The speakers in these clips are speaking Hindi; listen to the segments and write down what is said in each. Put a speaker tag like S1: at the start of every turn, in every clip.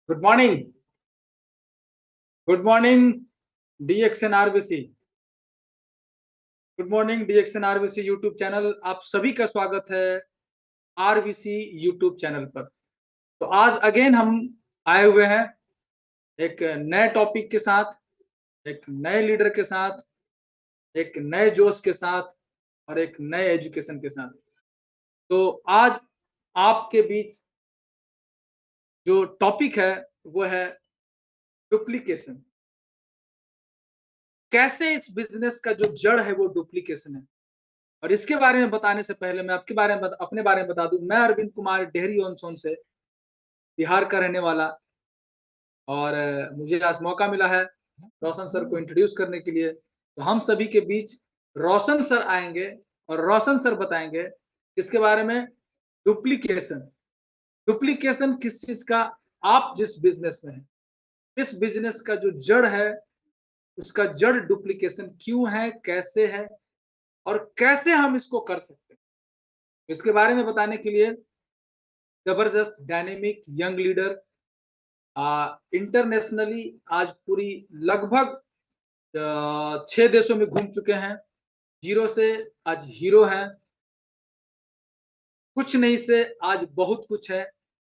S1: Good morning. Good morning DXN RBC. Good morning DXN RBC YouTube channel, आप सभी का स्वागत है आरबीसी यूट्यूब चैनल पर। तो आज अगेन हम आए हुए हैं एक नए टॉपिक के साथ, एक नए लीडर के साथ, एक नए जोश के साथ और एक नए एजुकेशन के साथ। तो आज आपके बीच जो टॉपिक है वो है डुप्लीकेशन। कैसे इस बिजनेस का जो जड़ है वो डुप्लीकेशन है। और इसके बारे में बताने से पहले मैं आपके बारे में अपने बारे में बता दूं। मैं अरविंद कुमार डेहरी ऑन सोन से, बिहार का रहने वाला। और मुझे आज मौका मिला है रोशन सर को इंट्रोड्यूस करने के लिए। तो हम सभी के बीच रोशन सर आएंगे और रोशन सर बताएंगे इसके बारे में। डुप्लीकेशन, डुप्लीकेशन किस चीज का? आप जिस बिजनेस में हैं, इस बिजनेस का जो जड़ है उसका जड़ डुप्लीकेशन क्यों है, कैसे है और कैसे हम इसको कर सकते हैं। इसके बारे में बताने के लिए जबरदस्त डायनेमिक यंग लीडर, इंटरनेशनली आज पूरी लगभग 6 देशों में घूम चुके हैं। जीरो से आज हीरो हैं, कुछ नहीं से आज बहुत कुछ है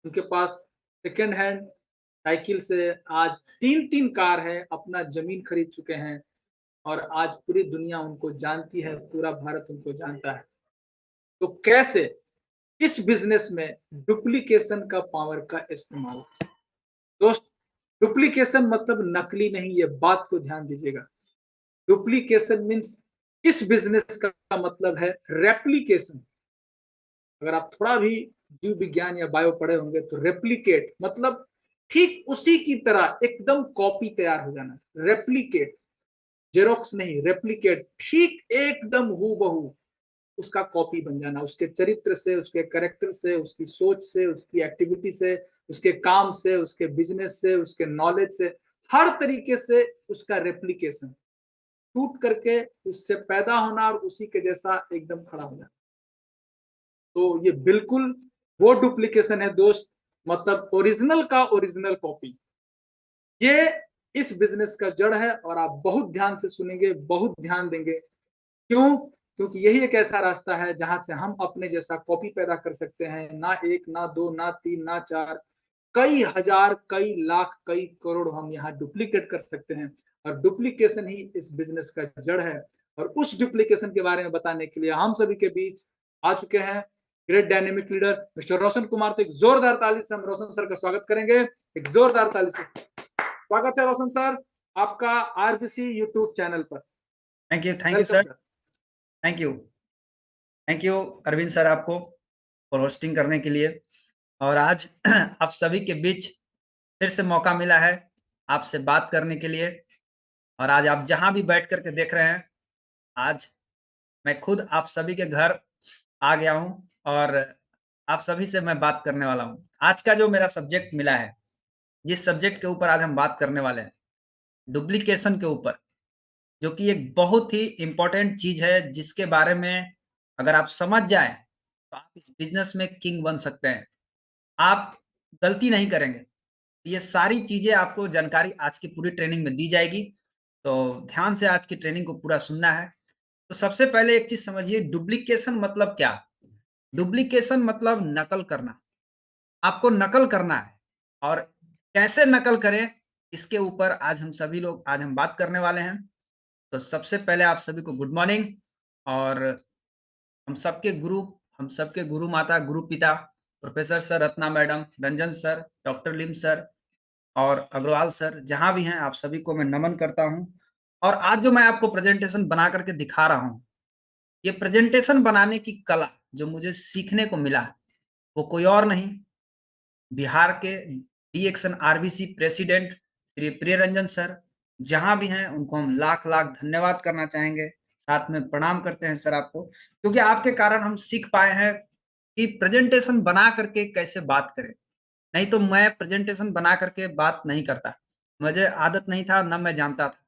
S1: उनके पास। सेकेंड हैंड साइकिल से आज 3-3 कार है, अपना जमीन खरीद चुके हैं और आज पूरी दुनिया उनको जानती है, पूरा भारत उनको जानता है। तो कैसे इस बिजनेस में डुप्लीकेशन का पावर का इस्तेमाल? दोस्त, डुप्लीकेशन मतलब नकली नहीं, ये बात को ध्यान दीजिएगा। डुप्लीकेशन मीन्स, इस बिजनेस का मतलब है रेप्लीकेशन। अगर आप थोड़ा भी जीव विज्ञान या बायो पढ़े होंगे तो रेप्लीकेट मतलब ठीक उसी की तरह एकदम कॉपी तैयार हो जाना। रेप्लीकेट, जेरोक्स नहीं, रेप्लीकेट, ठीक एकदम हूबहू उसका कॉपी बन जाना, उसके चरित्र से, उसके कैरेक्टर से, उसकी सोच से, उसकी एक्टिविटी से, उसके काम से, उसके बिजनेस से, उसके नॉलेज से, हर तरीके से उसका रेप्लीकेशन, टूट करके उससे पैदा होना और उसी के जैसा एकदम खड़ा हो जाना। तो ये बिल्कुल वो डुप्लीकेशन है दोस्त, मतलब ओरिजिनल का ओरिजिनल कॉपी। ये इस बिजनेस का जड़ है और आप बहुत ध्यान से सुनेंगे, बहुत ध्यान देंगे। क्यों? क्योंकि यही एक ऐसा रास्ता है जहां से हम अपने जैसा कॉपी पैदा कर सकते हैं। ना एक, ना दो, ना तीन, ना चार, कई हजार, कई लाख, कई करोड़ हम यहाँ डुप्लीकेट कर सकते हैं। और डुप्लीकेशन ही इस बिजनेस का जड़ है। और उस डुप्लीकेशन के बारे में बताने के लिए हम सभी के बीच आ चुके हैं great dynamic leader mister Roshan Kumar. तो एक जोरदार ताली से हम रोशन सर का स्वागत करेंगे। एक जोरदार ताली से स्वागत है रोशन सर आपका आरबीसी यूट्यूब चैनल पर।
S2: Thank you
S1: welcome
S2: sir.
S1: Sir.
S2: Thank you. Thank you Arvind sir, आपको फॉर होस्टिंग करने के लिए। और आज आप सभी के बीच फिर से मौका मिला है आपसे बात करने के लिए। और आज आप जहां भी बैठ करके देख रहे हैं, आज मैं खुद आप सभी के घर आ गया हूं और आप सभी से मैं बात करने वाला हूं। आज का जो मेरा सब्जेक्ट मिला है, जिस सब्जेक्ट के ऊपर आज हम बात करने वाले हैं, डुप्लीकेशन के ऊपर, जो कि एक बहुत ही इंपॉर्टेंट चीज है, जिसके बारे में अगर आप समझ जाएं तो आप इस बिजनेस में किंग बन सकते हैं। आप गलती नहीं करेंगे। ये सारी चीजें आपको जानकारी आज की पूरी ट्रेनिंग में दी जाएगी, तो ध्यान से आज की ट्रेनिंग को पूरा सुनना है। तो सबसे पहले एक चीज समझिए, डुप्लीकेशन मतलब क्या? डुप्लीकेशन मतलब नकल करना। आपको नकल करना है, और कैसे नकल करें, इसके ऊपर आज हम सभी लोग आज हम बात करने वाले हैं। तो सबसे पहले आप सभी को गुड मॉर्निंग। और हम सबके गुरु, हम सबके गुरु माता, गुरु पिता, professor sir, Ratna madam, Ranjan sir, doctor Lim sir और अग्रवाल सर, जहां भी हैं, आप सभी को मैं नमन करता हूं। और आज जो मैं आपको प्रेजेंटेशन बना करके दिखा रहा हूं, ये प्रेजेंटेशन बनाने की कला जो मुझे सीखने को मिला, वो कोई और नहीं, बिहार के डीएक्शन आरबीसी प्रेसिडेंट श्री प्रिय रंजन सर, जहां भी हैं उनको हम लाख लाख धन्यवाद करना चाहेंगे। साथ में प्रणाम करते हैं सर आपको, क्योंकि आपके कारण हम सीख पाए हैं कि प्रेजेंटेशन बना करके कैसे बात करें। नहीं तो मैं प्रेजेंटेशन बना करके बात नहीं करता, मुझे आदत नहीं था, ना मैं जानता था।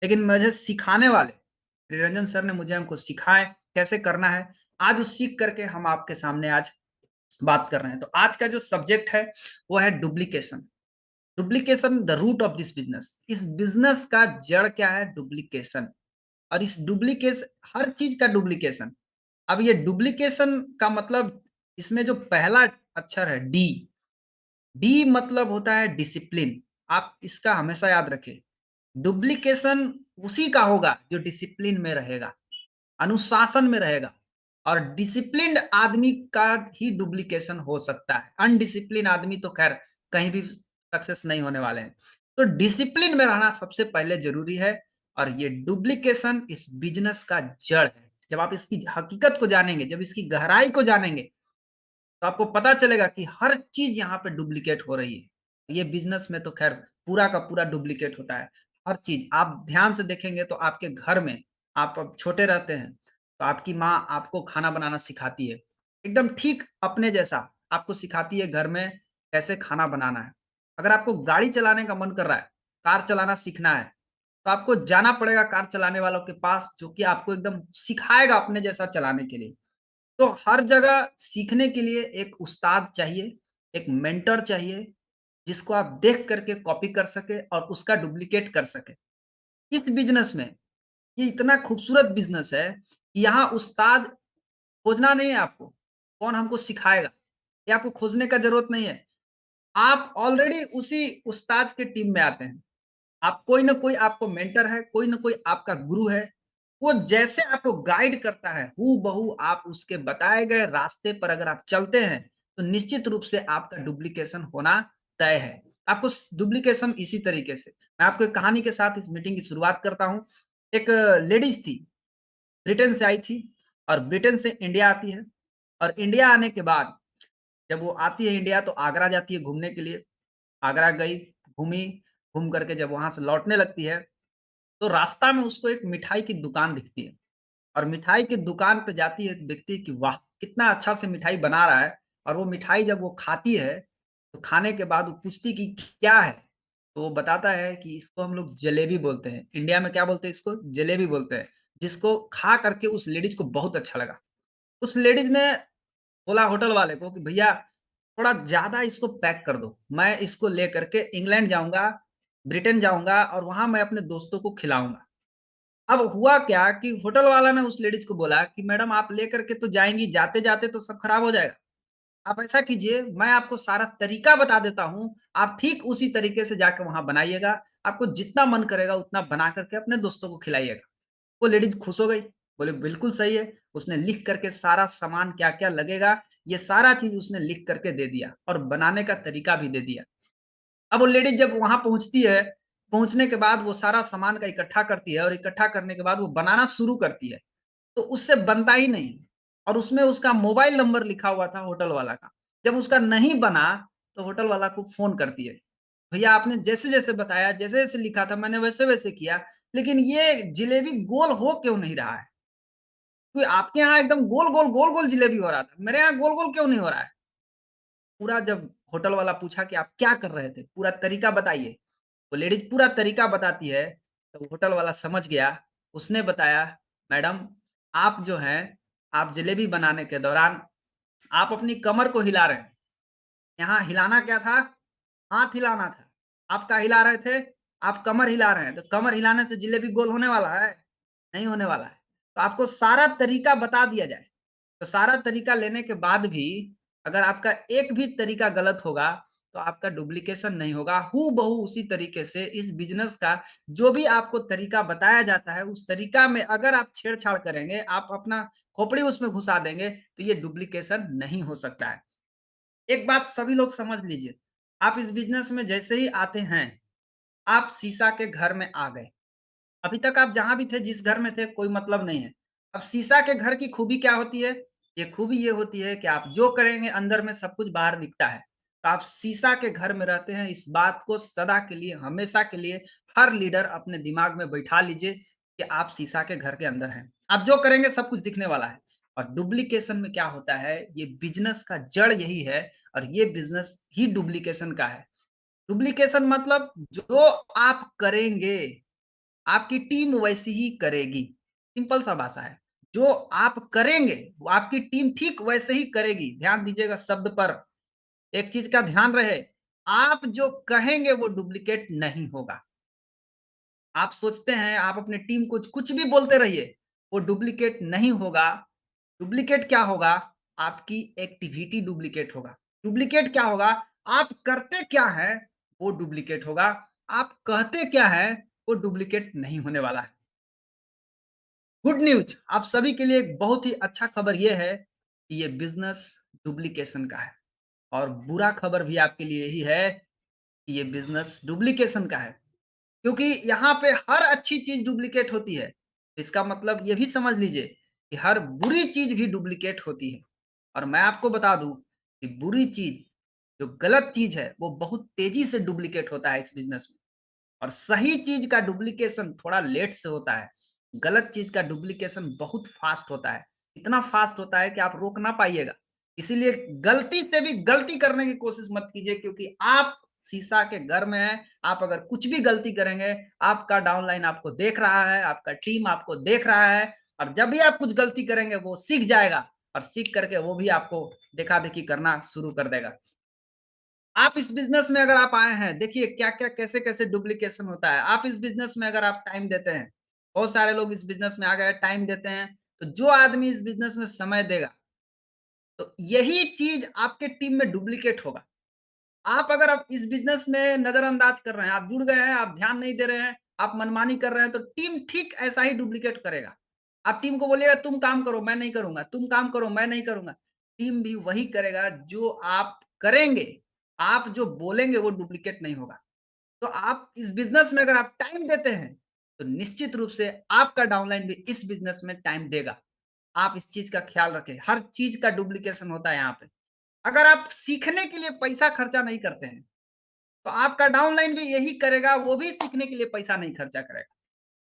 S2: लेकिन मुझे सिखाने वाले प्रिय रंजन सर ने मुझे हमको सिखाए कैसे करना है। आज उस सीख करके हम आपके सामने आज बात कर रहे हैं। तो आज का जो सब्जेक्ट है वो है duplication. Duplication the root of this business. इस बिजनेस का जड़ क्या है? डुप्लीकेशन। और इस डुप्लीकेशन, हर चीज का डुप्लीकेशन। अब ये डुप्लीकेशन का मतलब, इसमें जो पहला अक्षर है डी, डी मतलब होता है डिसिप्लिन। आप इसका हमेशा याद रखें। डुप्लीकेशन उसी का होगा जो डिसिप्लिन में रहेगा, अनुशासन में रहेगा। और डिसिप्लिन्ड आदमी का ही डुप्लीकेशन हो सकता है। अनडिसिप्लिन आदमी तो खैर कहीं भी सक्सेस नहीं होने वाले हैं। तो डिसिप्लिन में रहना सबसे पहले जरूरी है। और ये डुप्लीकेशन इस बिजनेस का जड़ है। जब आप इसकी हकीकत को जानेंगे, जब इसकी गहराई को जानेंगे, तो आपको पता चलेगा कि हर चीज यहाँ पे डुप्लीकेट हो रही है। ये बिजनेस में तो खैर पूरा का पूरा डुप्लीकेट होता है। हर चीज आप ध्यान से देखेंगे तो आपके घर में, आप अब छोटे रहते हैं तो आपकी माँ आपको खाना बनाना सिखाती है, एकदम ठीक अपने जैसा आपको सिखाती है घर में कैसे खाना बनाना है। अगर आपको गाड़ी चलाने का मन कर रहा है, कार चलाना सीखना है, तो आपको जाना पड़ेगा कार चलाने वालों के पास, जो कि आपको एकदम सिखाएगा अपने जैसा चलाने के लिए। तो हर जगह सीखने के लिए एक उस्ताद चाहिए, एक मेंटर चाहिए, जिसको आप देख करके कॉपी कर सके और उसका डुप्लीकेट कर सके। इस बिजनेस में ये इतना खूबसूरत बिजनेस है कि यहाँ उस्ताद खोजना नहीं है आपको, कौन हमको सिखाएगा, ये आपको खोजने का जरूरत नहीं है। आप ऑलरेडी उसी उस्ताद के टीम में आते हैं। आप कोई ना कोई आपको मेंटर है, कोई ना कोई आपका गुरु है। वो जैसे आपको गाइड करता है, हूबहू आप उसके बताए गए रास्ते पर अगर आप चलते हैं, तो निश्चित रूप से आपका डुप्लीकेशन होना तय है। आपको डुप्लीकेशन इसी तरीके से, मैं आपको एक कहानी के साथ इस मीटिंग की शुरुआत करता हूँ। एक लेडीज थी, ब्रिटेन से आई थी, और ब्रिटेन से इंडिया आती है। और इंडिया आने के बाद जब वो आती है इंडिया, तो आगरा जाती है घूमने के लिए। आगरा गई, घूमी, घूम करके जब वहां से लौटने लगती है, तो रास्ता में उसको एक मिठाई की दुकान दिखती है। और मिठाई की दुकान पे जाती है, तो देखती है कि वाह, कितना अच्छा से मिठाई बना रहा है। और वो मिठाई जब वो खाती है, तो खाने के बाद वो पूछती कि क्या है, तो वो बताता है कि इसको हम लोग जलेबी बोलते हैं। इंडिया में क्या बोलते हैं? इसको जलेबी बोलते हैं। जिसको खा करके उस लेडीज को बहुत अच्छा लगा। उस लेडीज ने बोला होटल वाले को कि भैया थोड़ा ज्यादा इसको पैक कर दो, मैं इसको लेकर के इंग्लैंड जाऊंगा, ब्रिटेन जाऊंगा, और वहां मैं अपने दोस्तों को खिलाऊंगा। अब हुआ क्या कि होटल वाला ने उस लेडीज को बोला कि मैडम आप लेकर के तो जाएंगी, जाते जाते तो सब खराब हो जाएगा। आप ऐसा कीजिए, मैं आपको सारा तरीका बता देता हूँ, आप ठीक उसी तरीके से जाकर वहां बनाइएगा। आपको जितना मन करेगा उतना बना करके अपने दोस्तों को खिलाइएगा। वो लेडीज खुश हो गई, बोले बिल्कुल सही है। उसने लिख करके सारा सामान क्या क्या लगेगा, ये सारा चीज उसने लिख करके दे दिया, और बनाने का तरीका भी दे दिया। अब वो लेडीज जब वहां पहुंचती है, पहुंचने के बाद वो सारा सामान का इकट्ठा करती है, और इकट्ठा करने के बाद वो बनाना शुरू करती है। तो उससे बनता ही नहीं। और उसमें उसका मोबाइल नंबर लिखा हुआ था होटल वाला का। जब उसका नहीं बना, तो होटल वाला को फोन करती है, भैया आपने जैसे जैसे बताया, जैसे जैसे लिखा था, मैंने वैसे वैसे किया, लेकिन ये जिलेबी गोल हो क्यों नहीं रहा है? क्योंकि आपके यहाँ एकदम गोल गोल गोल गोल जिलेबी हो रहा था, मेरे यहाँ गोल गोल क्यों नहीं हो रहा है? पूरा जब होटल वाला पूछा कि आप क्या कर रहे थे, पूरा तरीका बताइए, वो लेडीज पूरा तरीका बताती है। तो होटल वाला समझ गया। उसने बताया, मैडम आप जो हैं, आप जलेबी बनाने के दौरान आप अपनी कमर को हिला रहे हैं। यहाँ हिलाना क्या था? हाथ हिलाना था। आप क्या हिला रहे थे? आप कमर हिला रहे हैं। तो कमर हिलाने से जलेबी गोल होने वाला है? नहीं होने वाला है। तो आपको सारा तरीका बता दिया जाए, तो सारा तरीका लेने के बाद भी अगर आपका एक भी तरीका गलत होगा, तो आपका डुप्लीकेशन नहीं होगा। हूबहू उसी तरीके से इस बिजनेस का जो भी आपको तरीका बताया जाता है, उस तरीका में अगर आप छेड़छाड़ करेंगे, आप अपना खोपड़ी उसमें घुसा देंगे, तो ये डुप्लीकेशन नहीं हो सकता है। एक बात सभी लोग समझ लीजिए, आप इस बिजनेस में जैसे ही आते हैं, आप शीशा के घर में आ गए। अभी तक आप जहाँ भी थे, जिस घर में थे, कोई मतलब नहीं है। अब शीशा के घर की खूबी क्या होती है? ये खूबी ये होती है कि आप जो करेंगे अंदर में सब कुछ बाहर दिखता है। तो आप शीशा के घर में रहते हैं, इस बात को सदा के लिए, हमेशा के लिए हर लीडर अपने दिमाग में बैठा लीजिए कि आप शीशा के घर के अंदर हैं। आप जो करेंगे सब कुछ दिखने वाला है। और डुप्लीकेशन में क्या होता है, ये बिजनेस का जड़ यही है, और ये बिजनेस ही डुप्लीकेशन का है। डुप्लीकेशन मतलब जो आप करेंगे, आपकी टीम वैसी ही करेगी। सिंपल सा भाषा है। जो आप करेंगे, वो आपकी टीम ठीक वैसे ही करेगी। ध्यान दीजिएगा शब्द पर, एक चीज का ध्यान रहे, आप जो कहेंगे वो डुप्लीकेट नहीं होगा। आप सोचते हैं आप अपनी टीम को कुछ भी बोलते रहिए, वो डुप्लीकेट नहीं होगा। डुप्लीकेट क्या होगा? आपकी एक्टिविटी डुप्लीकेट होगा। डुप्लीकेट क्या होगा? आप करते क्या हैं, वो डुप्लीकेट होगा। आप कहते क्या हैं, वो डुप्लीकेट नहीं होने वाला है। गुड न्यूज़ आप सभी के लिए एक बहुत ही अच्छा खबर ये है कि ये बिज़नेस डुप्लीकेशन का है और बुरा खबर भी आपके लिए यही है कि ये बिज़नेस डुप्लीकेशन का है। क्योंकि यहाँ पे हर अच्छी चीज़ डुप्लीकेट होती है। इसका मतलब ये भी समझ लीजिए कि हर बुरी चीज़ भी डुप्लीकेट होती है। और मैं आपको बता दूँ कि बुरी चीज़, जो गलत चीज़ है, वो बहुत तेज़ी से डुप्लीकेट होता है इस बिज़नेस में। और सही चीज़ का डुप्लीकेशन थोड़ा लेट से होता है। गलत चीज़ का डुप्लीकेशन बहुत फ़ास्ट होता है। इतना फ़ास्ट होता है कि आप रोक ना पाइएगा। इसीलिए गलती से भी गलती करने की कोशिश मत कीजिए क्योंकि आप शीशा के घर में हैं। आप अगर कुछ भी गलती करेंगे, आपका डाउनलाइन आपको देख रहा है, आपका टीम आपको देख रहा है और जब भी आप कुछ गलती करेंगे वो सीख जाएगा और सीख करके वो भी आपको देखा-देखी करना शुरू कर देगा। आप इस बिज़नेस में अगर आप आए हैं, देखिए क्या-क्या, कैसे-कैसे डुप्लीकेशन होता है। आप इस बिज़नेस में अगर आप टाइम देते हैं, बहुत सारे लोग इस बिज़नेस में आ गए, टाइम देते हैं, तो जो आदमी इस बिज़नेस में समय देगा, तो यही चीज़ आपके टीम में डुप्लीकेट होगा। आप अगर आप इस बिज़नेस में नज़रअंदाज कर रहे हैं, आप जुड़ गए हैं, आप ध्यान नहीं दे रहे हैं, आप मनमानी कर रहे हैं, तो टीम ठीक ऐसा ही डुप्लीकेट करेगा। आप टीम को बोलिएगा तुम काम करो, मैं नहीं करूँगा, तुम काम करो, मैं नहीं करूँगा। टीम भी वही करेगा जो आप करेंगे। आप जो बोलेंगे वो डुप्लीकेट नहीं होगा। तो आप इस बिज़नेस में अगर आप टाइम देते हैं, तो निश्चित रूप से आपका डाउनलाइन भी इस बिज़नेस में टाइम देगा। आप इस चीज़ का ख़्याल रखें, हर चीज़ का डुप्लीकेशन होता है यहाँ पे। अगर आप सीखने के लिए पैसा खर्चा नहीं करते हैं, तो आपका डाउनलाइन भी यही करेगा, वो भी सीखने के लिए पैसा नहीं खर्चा करेगा।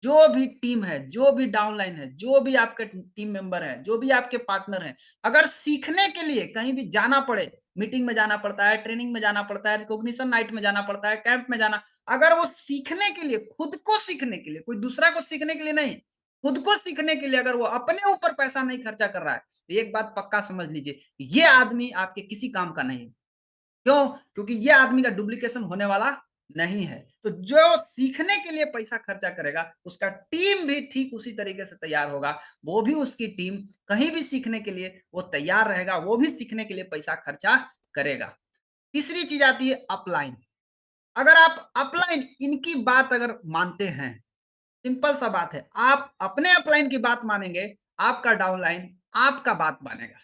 S2: जो भी टीम है, जो भी डाउनलाइन है, जो भी आपके टीम मेंबर हैं, जो भी आपके पार्टनर हैं, अगर सीखने के लिए कहीं भी जाना पड़े, मीटिंग में जाना पड़ता है, ट्रेनिंग में जाना पड़ता है, रिकॉग्निशन नाइट में जाना पड़ता है, कैंप में जाना, अगर वो सीखने के लिए, खुद को सीखने के लिए, कोई दूसरा को सीखने के लिए नहीं, खुद को सीखने के लिए अगर वो अपने ऊपर पैसा नहीं खर्चा कर रहा है, तो एक बात पक्का समझ लीजिए, ये आदमी आपके किसी काम का नहीं है। क्यों? क्योंकि ये आदमी का डुप्लीकेशन होने वाला नहीं है। तो जो सीखने के लिए पैसा खर्चा करेगा, उसका टीम भी ठीक उसी तरीके से तैयार होगा। वो भी उसकी टीम कहीं भी सीखने के लिए वो तैयार रहेगा, वो भी सीखने के लिए पैसा खर्चा करेगा। तीसरी चीज़ आती है अपलाइन। अगर आप अपलाइन इनकी बात अगर मानते हैं, सिंपल सा बात है, आप अपने अपलाइन की बात मानेंगे, आपका डाउनलाइन आपका बात मानेगा।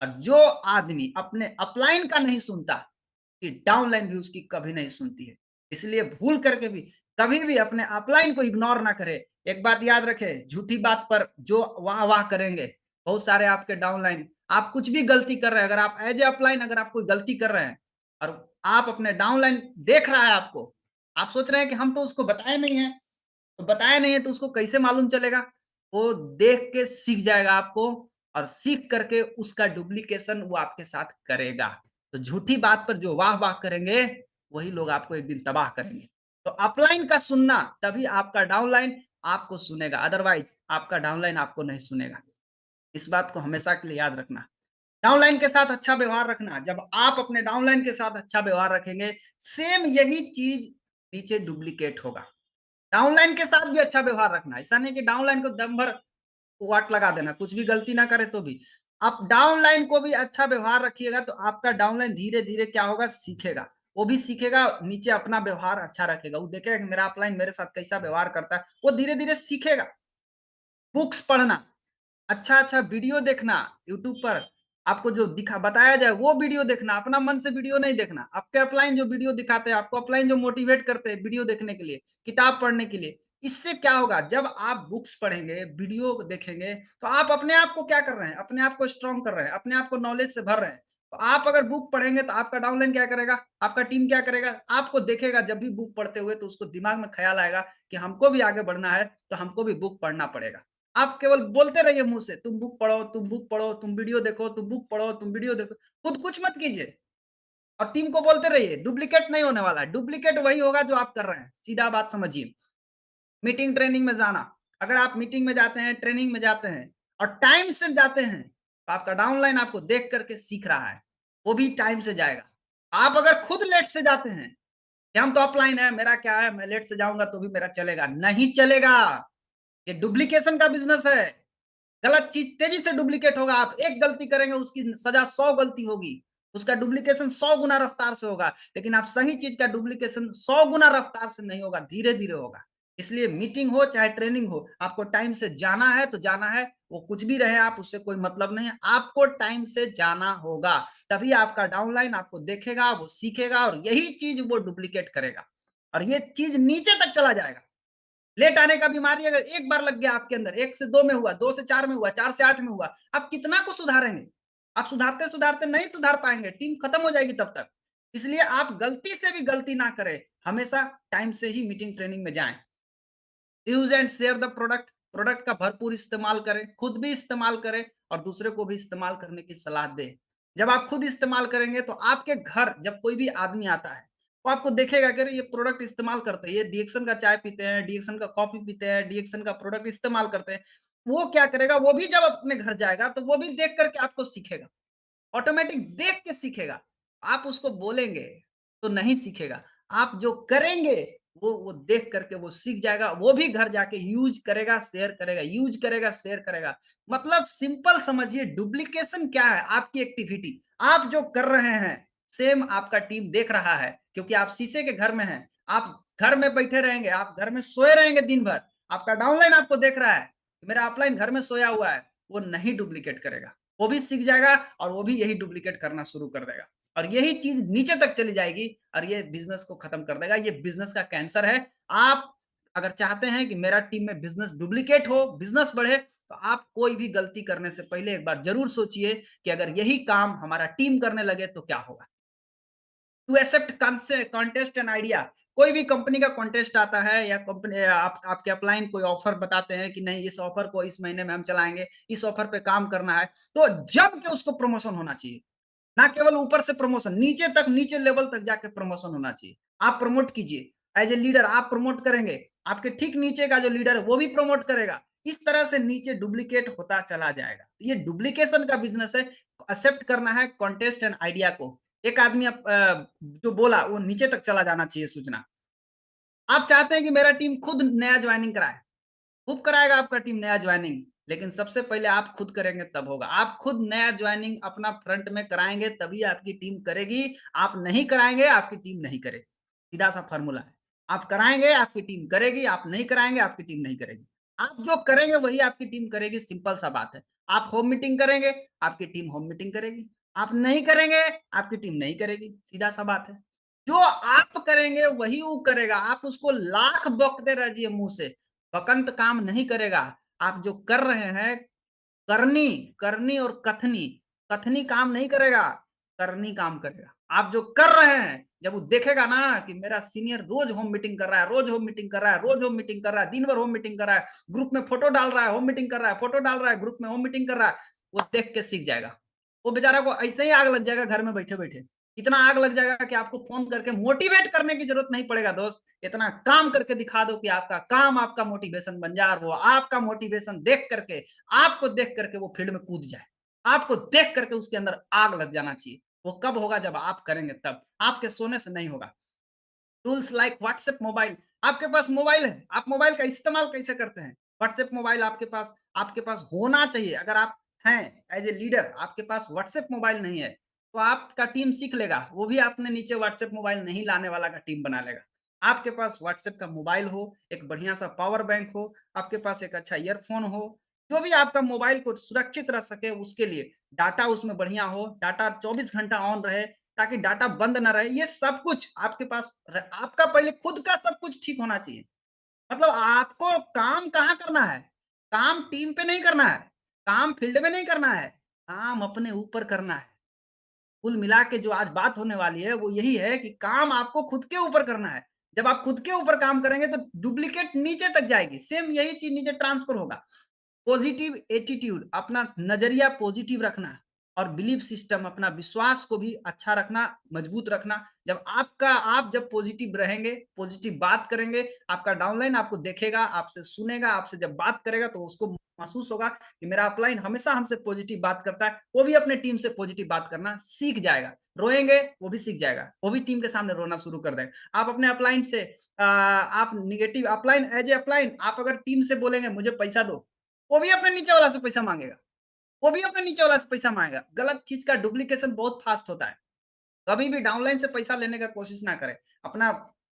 S2: और जो आदमी अपने अपलाइन का नहीं सुनता, कि डाउनलाइन भी उसकी कभी नहीं सुनती है। इसलिए भूल करके भी कभी भी अपने अपलाइन को इग्नोर ना करें। एक बात याद रखें, झूठी बात पर जो वाह-वाह करेंगे, बहुत सारे आपके डाउनलाइन, आप कुछ भी गलती कर रहे हैं, अगर आप एज़ ए अपलाइन अगर आप कोई गलती कर रहे हैं और आप अपने डाउनलाइन देख रहा है आपको, आप सोच रहे हैं कि हम तो उसको बताए नहीं हैं, तो बताया नहीं है तो उसको कैसे मालूम चलेगा? वो देख के सीख जाएगा आपको और सीख करके उसका डुप्लीकेशन वो आपके साथ करेगा। तो झूठी बात पर जो वाह-वाह करेंगे, वही लोग आपको एक दिन तबाह करेंगे। तो अपलाइन का सुनना तभी आपका डाउनलाइन आपको सुनेगा, अदरवाइज़ आपका डाउनलाइन आपको नहीं सुनेगा। इस बात को हमेशा के लिए याद रखना। डाउनलाइन के साथ अच्छा व्यवहार रखना, जब आप अपने डाउनलाइन के साथ अच्छा व्यवहार रखेंगे, सेम यही चीज़ नीचे डुप्लीकेट होगा। डाउनलाइन के साथ भी अच्छा व्यवहार रखना। ऐसा नहीं कि डाउनलाइन को दम भर वाट लगा देना, कुछ भी गलती ना करे तो भी। आप डाउनलाइन को भी अच्छा व्यवहार रखिएगा तो आपका डाउनलाइन धीरे-धीरे क्या होगा सीखेगा। वो भी सीखेगा, नीचे अपना व्यवहार अच्छा रखेगा। वो देखेगा कि मेरा अपलाइन मेरे साथ कैसा व्यवहार करता है, वो धीरे-धीरे सीखेगा। बुक्स पढ़ना, अच्छा-अच्छा वीडियो देखना यूट्यूब पर, आपको जो दिखा बताया जाए वो वीडियो देखना, अपना मन से वीडियो नहीं देखना। आपके अपलाइन जो वीडियो दिखाते हैं, आपको अपलाइन जो मोटिवेट करते हैं वीडियो देखने के लिए, किताब पढ़ने के लिए, इससे क्या होगा जब आप बुक्स पढ़ेंगे, वीडियो देखेंगे, तो आप अपने आप को क्या कर रहे हैं? अपने आप को स्ट्रॉन्ग कर रहे हैं, अपने आप को नॉलेज से भर रहे हैं। तो आप अगर बुक पढ़ेंगे तो आपका डाउनलाइन क्या करेगा? आपका टीम क्या करेगा? आपको देखेगा जब भी बुक पढ़ते हुए तो उसको दिमाग में ख़्याल आएगा कि हमको भी आगे बढ़ना है, तो हमको भी बुक पढ़ना पड़ेगा। आप केवल बोलते रहिए मुँह से, तुम बुक पढ़ो, तुम बुक पढ़ो, तुम वीडियो देखो, तुम बुक पढ़ो, तुम वीडियो देखो, खुद कुछ मत कीजिए और टीम को बोलते रहिए, डुप्लीकेट नहीं होने वाला है, डुप्लीकेट वही होगा जो आप कर रहे हैं, सीधा बात समझिए। मीटिंग ट्रेनिंग में जाना, अगर आप मीटिंग में जाते हैं, ट्रेनिंग में जाते हैं और टाइम से जाते हैं, तो आपका डाउनलाइन आपको देख कर के सीख रहा है, वो भी टाइम से जाएगा। आप अगर खुद लेट से जाते हैं कि हम तो ऑफलाइन है, मेरा क्या है, मैं लेट से जाऊंगा तो भी मेरा चलेगा, नहीं चलेगा। ये डुप्लीकेशन का बिजनेस है। गलत चीज तेजी से डुप्लीकेट होगा। आप एक गलती करेंगे उसकी सजा 100 गलती होगी, उसका डुप्लीकेशन 100 गुना रफ्तार से होगा। लेकिन आप सही चीज का डुप्लीकेशन 100 गुना रफ्तार से नहीं होगा, धीरे धीरे होगा। इसलिए मीटिंग हो चाहे ट्रेनिंग हो, आपको टाइम से जाना है तो जाना है। वो कुछ भी रहे, आप उससे कोई मतलब नहीं है, आपको टाइम से जाना होगा। तभी आपका डाउनलाइन आपको देखेगा, वो सीखेगा और यही चीज वो डुप्लीकेट करेगा और ये चीज नीचे तक चला जाएगा। लेट आने का बीमारी अगर एक बार लग गया आपके अंदर, 1 से 2 में हुआ, 2 से 4 में हुआ, 4 से 8 में हुआ, आप कितना को सुधारेंगे? आप सुधारते सुधारते नहीं सुधार पाएंगे, टीम खत्म हो जाएगी तब तक। इसलिए आप गलती से भी गलती ना करें, हमेशा टाइम से ही मीटिंग ट्रेनिंग में जाएं। Use and share the product, product का भरपूर इस्तेमाल करें, खुद भी इस्तेमाल करें और दूसरे को भी इस्तेमाल करने की सलाह दें। जब आप खुद इस्तेमाल करेंगे तो आपके घर जब कोई भी आदमी आता है, वो आपको देखेगा कि अरे ये प्रोडक्ट इस्तेमाल करते हैं, ये डीएक्सन का चाय पीते हैं, डीएक्सन का कॉफी पीते हैं, डीएक्सन का प्रोडक्ट इस्तेमाल करते हैं। वो क्या करेगा, वो भी जब अपने घर जाएगा तो वो भी देख करके आपको सीखेगा, ऑटोमेटिक देख के सीखेगा। आप उसको बोलेंगे तो नहीं सीखेगा, आप जो करेंगे वो देख करके वो सीख जाएगा, वो भी घर जाके यूज करेगा, शेयर करेगा, यूज करेगा, शेयर करेगा। मतलब सिंपल समझिए, डुप्लीकेशन क्या है? आपकी एक्टिविटी आप जो कर रहे हैं, सेम आपका टीम देख रहा है, क्योंकि आप शीशे के घर में हैं। आप घर में बैठे रहेंगे, आप घर में सोए रहेंगे दिन भर, आपका डाउनलाइन आपको देख रहा है, मेरा अपलाइन घर में सोया हुआ है, वो नहीं डुप्लीकेट करेगा, वो भी सीख जाएगा और वो भी यही डुप्लीकेट करना शुरू कर देगा और यही चीज नीचे तक चली जाएगी और ये बिजनेस को खत्म कर देगा। ये बिजनेस का कैंसर है। आप अगर चाहते हैं कि मेरा टीम में बिजनेस डुप्लीकेट हो, बिजनेस बढ़े, तो आप कोई भी गलती करने से पहले एक बार जरूर सोचिए कि अगर यही काम हमारा टीम करने लगे तो क्या होगा। To accept contest and idea, कोई भी कंपनी का कॉन्टेस्ट आता है या कंपनी आपके अपलाइन कोई ऑफर बताते हैं कि नहीं इस ऑफर को इस महीने में हम चलाएंगे, इस ऑफर पे काम करना है, तो जम के उसको प्रमोशन होना चाहिए। ना केवल ऊपर से प्रमोशन, नीचे तक, नीचे लेवल तक जाके प्रमोशन होना चाहिए। आप प्रमोट कीजिए, एज ए लीडर आप प्रमोट करेंगे, आपके ठीक नीचे का जो लीडर है वो भी प्रमोट करेगा। इस तरह से नीचे डुप्लीकेट होता चला जाएगा। ये डुप्लीकेशन का बिजनेस है। एक्सेप्ट करना है कॉन्टेस्ट एंड आइडिया को। एक आदमी जो बोला वो नीचे तक चला जाना चाहिए सूचना। आप चाहते हैं कि मेरा टीम खुद नया ज्वाइनिंग कराए, खूब कराएगा आपका टीम नया ज्वाइनिंग, लेकिन सबसे पहले आप खुद करेंगे तब होगा। आप खुद नया ज्वाइनिंग अपना फ्रंट में कराएंगे तभी आपकी टीम करेगी। आप नहीं कराएंगे आपकी टीम नहीं करेगी। सीधा सा फॉर्मूला है। आप कराएंगे आपकी टीम करेगी, आप नहीं कराएंगे आपकी टीम नहीं करेगी। आप जो करेंगे वही आपकी टीम करेगी, सिंपल सा बात है। आप होम मीटिंग करेंगे, आपकी टीम होम मीटिंग करेगी। आप नहीं करेंगे, आपकी टीम नहीं करेगी, सीधा सा बात है। जो आप करेंगे वही वो करेगा। आप उसको लाख बकते रहिए मुंह से, बकंत काम नहीं करेगा। आप जो कर रहे हैं, करनी, करनी और कथनी, कथनी काम नहीं करेगा, करनी काम करेगा। आप जो कर रहे हैं, जब वो देखेगा ना कि मेरा सीनियर रोज होम मीटिंग कर रहा है, रोज होम मीटिंग कर रहा है, रोज होम मीटिंग कर रहा है, दिन भर होम मीटिंग कर रहा है, ग्रुप में फोटो डाल रहा है, होम मीटिंग कर रहा है, फोटो डाल रहा है, ग्रुप में होम मीटिंग कर रहा है, वो देख के सीख जाएगा। वो बेचारा को ऐसे ही आग लग जाएगा घर में बैठे बैठे। इतना आग लग जाएगा कि आपको फोन करके मोटिवेट करने की जरूरत नहीं पड़ेगा दोस्त। इतना काम करके दिखा दो कि आपका काम आपका मोटिवेशन बन जाए और वो आपका मोटिवेशन देख करके, आपको देख करके वो फील्ड में कूद जाए। आपको देख करके उसके अंदर आग लग जाना चाहिए। वो कब होगा? जब आप करेंगे तब। आपके सोने से नहीं होगा। टूल्स लाइक व्हाट्सएप मोबाइल, आपके पास मोबाइल है, आप मोबाइल का इस्तेमाल कैसे करते हैं? व्हाट्सएप मोबाइल आपके पास होना चाहिए। अगर आप हैं एज ए लीडर, आपके पास व्हाट्सएप मोबाइल नहीं है, तो आपका टीम सीख लेगा, वो भी आपने नीचे व्हाट्सएप मोबाइल नहीं लाने वाला का टीम बना लेगा। आपके पास व्हाट्सएप का मोबाइल हो, एक बढ़िया सा पावर बैंक हो, आपके पास एक अच्छा ईयरफोन हो, जो भी आपका मोबाइल को सुरक्षित रख सके उसके लिए, डाटा उसमें बढ़िया हो, डाटा 24 घंटा ऑन रहे, ताकि डाटा बंद ना रहे। ये सब कुछ आपके पास आपका पहले खुद का सब कुछ ठीक होना चाहिए। मतलब आपको काम कहाँ करना है? काम टीम पे नहीं करना है, काम फील्ड में नहीं करना है, काम अपने ऊपर करना है। कुल मिला के जो आज बात होने वाली है वो यही है कि काम आपको खुद के ऊपर करना है। जब आप खुद के ऊपर काम करेंगे तो डुप्लीकेट नीचे तक जाएगी, सेम यही चीज नीचे ट्रांसफर होगा। पॉजिटिव एटीट्यूड, अपना नजरिया पॉजिटिव रखना, और बिलीफ सिस्टम, अपना विश्वास को भी अच्छा रखना, मजबूत रखना। आप जब पॉजिटिव रहेंगे, पॉजिटिव बात करेंगे, आपका डाउनलाइन आपको देखेगा, आपसे सुनेगा, आपसे जब बात करेगा तो उसको महसूस होगा कि मेरा अपलाइन हमेशा हमसे पॉजिटिव बात करता है, वो भी अपने टीम से पॉजिटिव बात करना सीख जाएगा। रोएंगे, वो भी सीख जाएगा, वो भी टीम के सामने रोना शुरू कर देगा। आप अपने अपलाइन से आप negative upline, as a upline आप अगर टीम से बोलेंगे मुझे पैसा दो, वो भी अपने नीचे वाला से पैसा मांगेगा, वो भी अपने नीचे वाला से पैसा मांगेगा। गलत चीज का डुप्लीकेशन बहुत फास्ट होता है। कभी भी डाउनलाइन से पैसा लेने का कोशिश ना करें। अपना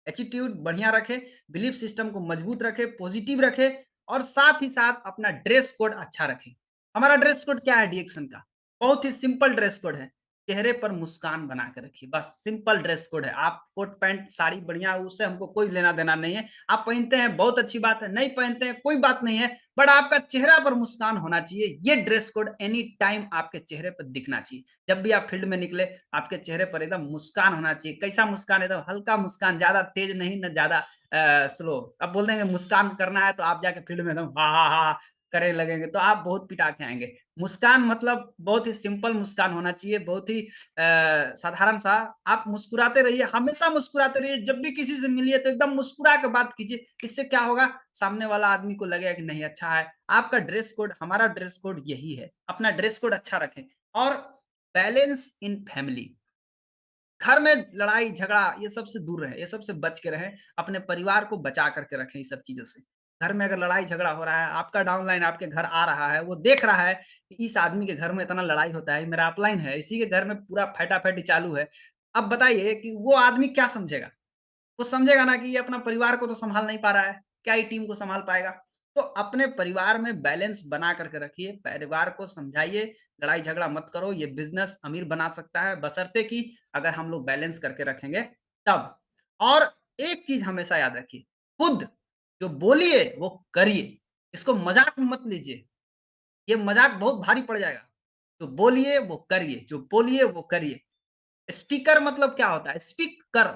S2: एटीट्यूड बढ़िया रखें, बिलीफ सिस्टम को मजबूत रखें, पॉजिटिव रखें और साथ ही साथ अपना ड्रेस कोड अच्छा रखें। हमारा ड्रेस कोड क्या है डीएक्शन का? बहुत ही सिंपल ड्रेस कोड है। चेहरे पर मुस्कान बना के रखिए, बस सिंपल ड्रेस कोड है। आप कोट पैंट साड़ी बढ़िया, उससे हमको कोई लेना देना नहीं है। आप पहनते हैं बहुत अच्छी बात है, नहीं पहनते हैं कोई बात नहीं है, बट आपका चेहरा पर मुस्कान होना चाहिए। ये ड्रेस कोड एनी टाइम आपके चेहरे पर दिखना चाहिए। जब भी आप फील्ड में निकले, आपके चेहरे पर एकदम मुस्कान होना चाहिए। कैसा मुस्कान? एकदम हल्का मुस्कान, ज्यादा तेज नहीं, ना ज्यादा स्लो। अब बोल देंगे मुस्कान करना है तो आप जाके फील्ड में एकदम हा हा हा करने लगेंगे तो आप बहुत पिटा के आएंगे। मुस्कान मतलब बहुत ही सिंपल मुस्कान होना चाहिए, बहुत ही साधारण सा। आप मुस्कुराते रहिए, हमेशा मुस्कुराते रहिए। जब भी किसी से मिलिए तो एकदम मुस्कुरा के बात कीजिए। इससे क्या होगा, सामने वाला आदमी को लगेगा कि नहीं अच्छा है। आपका ड्रेस कोड, हमारा ड्रेस कोड यही है। अपना ड्रेस कोड अच्छा रखें और बैलेंस इन फैमिली। घर में लड़ाई झगड़ा ये सब से दूर रहे, ये सब से बच के रहें। अपने परिवार को बचा करके रखें इस सब चीजों से। घर में अगर लड़ाई झगड़ा हो रहा है, आपका डाउनलाइन आपके घर आ रहा है, वो देख रहा है कि इस आदमी के घर में इतना लड़ाई होता है, मेरा अपलाइन है, इसी के घर में पूरा फटाफटी चालू है। अब बताइए कि वो आदमी क्या समझेगा? वो समझेगा ना कि ये अपना परिवार को तो संभाल नहीं पा रहा है, क्या ये टीम को संभाल पाएगा? तो अपने परिवार में बैलेंस बना करके रखिए, परिवार को समझाइए, लड़ाई झगड़ा मत करो, ये बिज़नेस अमीर बना सकता है बशर्ते कि अगर हम लोग बैलेंस करके रखेंगे तब। और एक चीज़ हमेशा याद रखिए, खुद जो बोलिए वो करिए, इसको मज़ाक में मत लीजिए, ये मज़ाक बहुत भारी पड़ जाएगा। जो बोलिए वो करिए, जो बोलिए वो करिए। स्पीकर मतलब क्या होता है? स्पीक कर,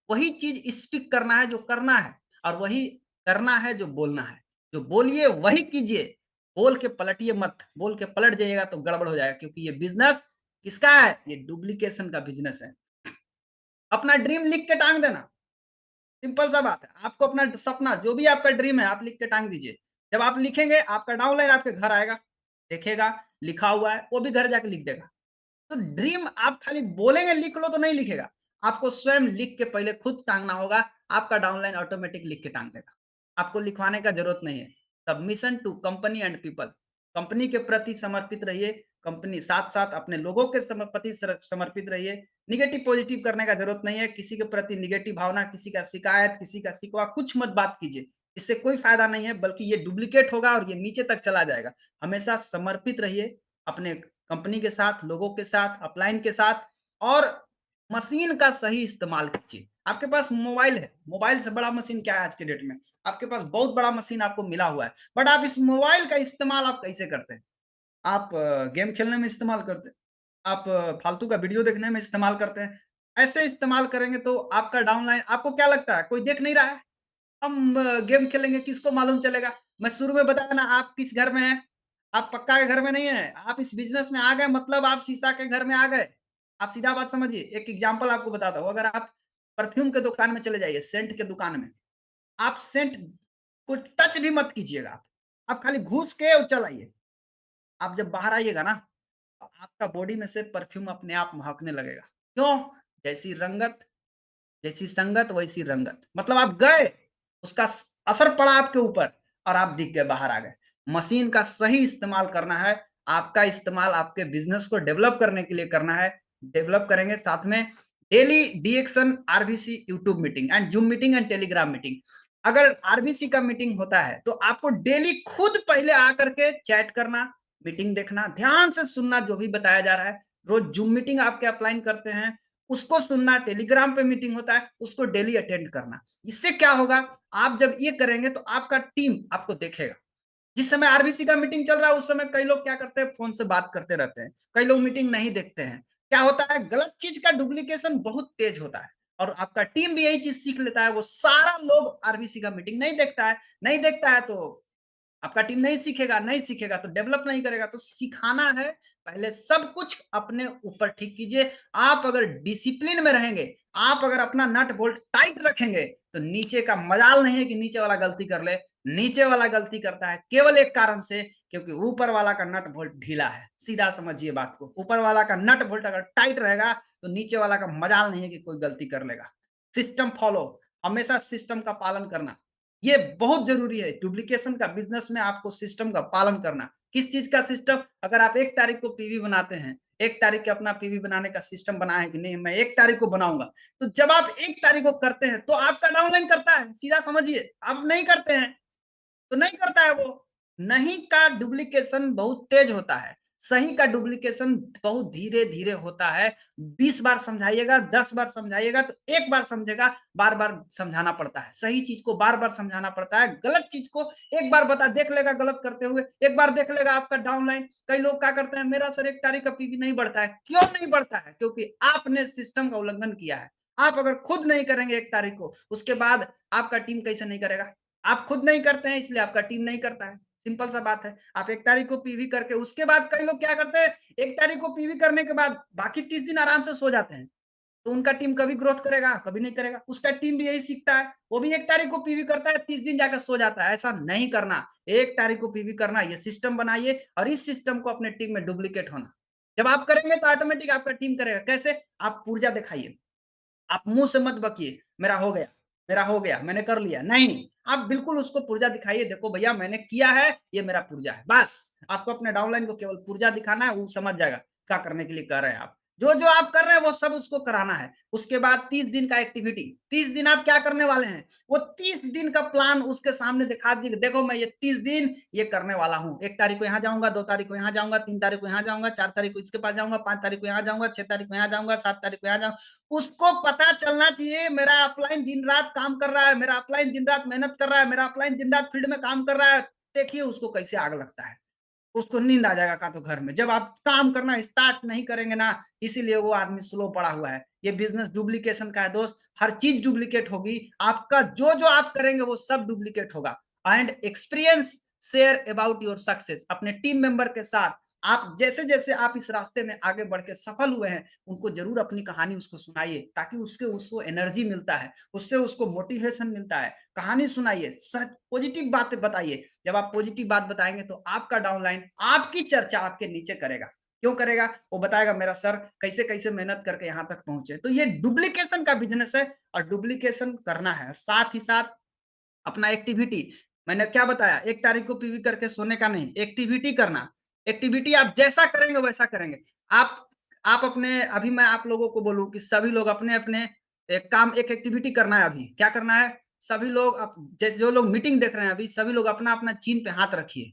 S2: वही चीज स्पीक करना है जो करना है, और वही करना है जो बोलना है। जो बोलिए वही कीजिए, बोल के पलटिए मत। बोल के पलट जाइएगा तो गड़बड़ हो जाएगा, क्योंकि ये बिजनेस किसका है? ये डुप्लीकेशन का बिजनेस है। अपना ड्रीम लिख के टांग देना, सिंपल सा बात है। आपको अपना सपना जो भी आपका ड्रीम है आप लिख के टांग दीजिए। जब आप लिखेंगे आपका डाउनलाइन आपके घर आएगा, देखेगा लिखा हुआ है, वो भी घर जाके लिख देगा। तो ड्रीम आप खाली बोलेंगे लिख लो तो नहीं लिखेगा, आपको स्वयं लिख के पहले खुद टांगना होगा। आपका डाउनलाइन ऑटोमेटिक लिख के टांग देगा, आपको लिखवाने का जरूरत नहीं है। Submission to company and people, company के प्रति समर्पित रहिए, कंपनी साथ साथ अपने लोगों के प्रति समर्पित रहिए। निगेटिव पॉजिटिव करने का जरूरत नहीं है, किसी के प्रति निगेटिव भावना, किसी का शिकायत, किसी का शिकवा कुछ मत बात कीजिए, इससे कोई फायदा नहीं है, बल्कि ये डुप्लीकेट होगा और ये नीचे तक चला जाएगा। हमेशा समर्पित रहिए अपने कंपनी के साथ, लोगों के साथ, अपलाइन के साथ, और मशीन का सही इस्तेमाल कीजिए। आपके पास मोबाइल है, मोबाइल से बड़ा मशीन क्या है आज के डेट में? आपके पास बहुत बड़ा मशीन आपको मिला हुआ है, बट आप इस मोबाइल का इस्तेमाल आप कैसे करते हैं? आप गेम खेलने में इस्तेमाल करते हैं, आप फालतू का वीडियो देखने में इस्तेमाल करते हैं। ऐसे इस्तेमाल करेंगे तो आपका डाउनलाइन, आपको क्या लगता है कोई देख नहीं रहा है? हम गेम खेलेंगे किसको मालूम चलेगा? मैं शुरू में बताया ना, आप किस घर में हैं? आप पक्का के घर में नहीं है, आप इस बिज़नेस में आ गए मतलब आप शीशा के घर में आ गए। आप सीधा बात समझिए, एक एग्ज़ाम्पल आपको बताता हूँ, अगर आप परफ्यूम के दुकान में चले जाइए, सेंट के दुकान में, आप सेंट को टच भी मत कीजिएगा आप खाली घुस के और चल आइए। आप जब बाहर आइएगा ना, तो आपका बॉडी में से परफ्यूम अपने आप महकने लगेगा। क्यों? जैसी रंगत, जैसी संगत वैसी रंगत। मतलब आप गए, उसका असर पड़ा आपके ऊपर और आप दिख गए, बाहर आ गए। मशीन का सही इस्तेमाल करना है, आपका इस्तेमाल आपके बिजनेस को डेवलप करने के लिए करना है। डेवलप करेंगे साथ में डेली डीएक्शन RBC YouTube meeting and Zoom meeting and Telegram meeting. अगर आरबीसी का मीटिंग होता है तो आपको डेली खुद पहले आकर के चैट करना, मीटिंग देखना, ध्यान से सुनना जो भी बताया जा रहा है। रोज जूम मीटिंग आपके अपलाइन करते हैं, उसको सुनना, टेलीग्राम पे मीटिंग होता है उसको डेली अटेंड करना। इससे क्या होगा, आप जब ये करेंगे तो आपका टीम आपको देखेगा। जिस समय आरबीसी का मीटिंग चल रहा है उस समय कई लोग क्या करते हैं, फोन से बात करते रहते हैं, कई लोग मीटिंग नहीं देखते हैं। क्या होता है, गलत चीज का डुप्लीकेशन बहुत तेज होता है, और आपका टीम भी यही चीज सीख लेता है। वो सारा लोग आरबीसी का मीटिंग नहीं देखता है, नहीं देखता है तो आपका टीम नहीं सीखेगा तो डेवलप नहीं करेगा। तो सिखाना है, पहले सब कुछ अपने ऊपर ठीक कीजिए। आप अगर डिसिप्लिन में रहेंगे, आप अगर अपना नट बोल्ट टाइट रखेंगे, तो नीचे का मजाल नहीं है कि नीचे वाला गलती कर ले। नीचे वाला गलती करता है केवल एक कारण से, क्योंकि ऊपर वाला का नट बोल्ट ढीला है। सीधा समझिए बात को, ऊपर वाला का नट बोल्ट अगर टाइट रहेगा तो नीचे वाला का मजाल नहीं है कि कोई गलती कर लेगा। सिस्टम फॉलो, हमेशा सिस्टम का पालन करना, ये बहुत जरूरी है। डुप्लीकेशन का बिजनेस में आपको सिस्टम का पालन करना। किस चीज का सिस्टम? अगर आप 1 तारीख को पीवी बनाते हैं, 1 तारीख के अपना पीवी बनाने का सिस्टम बना है कि नहीं, मैं 1 तारीख को बनाऊंगा, तो जब आप 1 तारीख को करते हैं तो आपका डाउनलाइन करता है, सीधा समझिए। आप नहीं करते हैं तो नहीं करता है वो। नहीं का डुप्लीकेशन बहुत तेज होता है, सही का डुप्लीकेशन बहुत धीरे धीरे होता है। 20 बार समझाइएगा, 10 बार समझाइएगा तो 1 बार समझेगा। बार बार समझाना पड़ता है, सही चीज को बार बार समझाना पड़ता है। गलत चीज को एक बार बता देख लेगा, गलत करते हुए एक बार देख लेगा आपका डाउनलाइन। कई लोग क्या करते हैं, मेरा सर 1 तारीख का पीवी नहीं बढ़ता है। क्यों नहीं बढ़ता है? क्योंकि आपने सिस्टम का उल्लंघन किया है। आप अगर खुद नहीं करेंगे 1 तारीख को, उसके बाद आपका टीम कैसे नहीं करेगा? आप खुद नहीं करते हैं इसलिए आपका टीम नहीं करता है। सिंपल सा बात है। आप 1 तारीख को पीवी करके उसके बाद कई लोग क्या करते हैं, 1 तारीख को पीवी करने के बाद बाकी 30 दिन आराम से सो जाते हैं। तो उनका टीम कभी ग्रोथ करेगा? कभी नहीं करेगा। उसका टीम भी यही सीखता है, वो भी 1 तारीख को पीवी करता है, 30 दिन जाकर सो जाता है। ऐसा नहीं करना। 1 तारीख को पीवी करना, ये सिस्टम बनाइए और इस सिस्टम को अपने टीम में डुप्लीकेट होना। जब आप करेंगे तो ऑटोमेटिक आपका टीम करेगा। कैसे? आप ऊर्जा दिखाइए। आप मुंह से मत बकिए मेरा हो गया, मेरा हो गया, मैंने कर लिया। नहीं, आप बिल्कुल उसको पुर्जा दिखाइए, देखो भैया मैंने किया है, ये मेरा पुर्जा है। बस आपको अपने डाउनलाइन को केवल पुर्जा दिखाना है, वो समझ जाएगा क्या करने के लिए कर रहे हैं आप। जो जो आप कर रहे हैं वो सब उसको कराना है। उसके बाद 30 दिन का एक्टिविटी, 30 दिन आप क्या करने वाले हैं, वो 30 दिन का प्लान उसके सामने दिखा दीजिए। देखो मैं ये 30 दिन ये करने वाला हूँ। 1 तारीख को यहाँ जाऊंगा, 2 तारीख को यहाँ जाऊंगा, 3 तारीख को यहाँ जाऊंगा, 4 तारीख को इसके पास जाऊंगा, 5 तारीख को यहाँ जाऊंगा, 6 तारीख को यहाँ जाऊंगा, 7 तारीख को यहाँ जाऊंगा। उसको पता चलना चाहिए मेरा अपलाइन दिन रात काम कर रहा है, मेरा अपलाइन दिन रात मेहनत कर रहा है, मेरा अपलाइन दिन रात फील्ड में काम कर रहा है। देखिए उसको कैसे आग लगता है, उसको नींद आ जाएगा का तो घर में। जब आप काम करना स्टार्ट नहीं करेंगे ना, इसीलिए वो आदमी स्लो पड़ा हुआ है। ये बिजनेस डुप्लीकेशन का है दोस्त, हर चीज डुप्लीकेट होगी। आपका जो जो आप करेंगे वो सब डुप्लीकेट होगा। And experience share about your success अपने टीम मेंबर के साथ। आप जैसे जैसे आप इस रास्ते में आगे बढ़ के सफल हुए हैं, उनको जरूर अपनी कहानी उसको सुनाइए, ताकि उसको एनर्जी मिलता है, उससे उसको मोटिवेशन मिलता है। कहानी सुनाइए, सच पॉजिटिव बातें बताइए। जब आप पॉजिटिव बात बताएंगे तो आपका डाउनलाइन आपकी चर्चा आपके नीचे करेगा। क्यों करेगा? वो बताएगा मेरा सर कैसे कैसे मेहनत करके यहाँ तक पहुंचे। तो ये डुप्लीकेशन का बिजनेस है और डुप्लीकेशन करना है। साथ ही साथ अपना एक्टिविटी, मैंने क्या बताया, 1 तारीख को पीवी करके सोने का नहीं, एक्टिविटी करना। एक्टिविटी आप जैसा करेंगे वैसा करेंगे। आप अपने, अभी मैं आप लोगों को बोलूं कि सभी लोग अपने अपने एक काम, एक एक्टिविटी करना है। अभी क्या करना है, सभी लोग जैसे जो लोग मीटिंग देख रहे हैं अभी, सभी लोग अपना अपना चीन पे हाथ रखिए,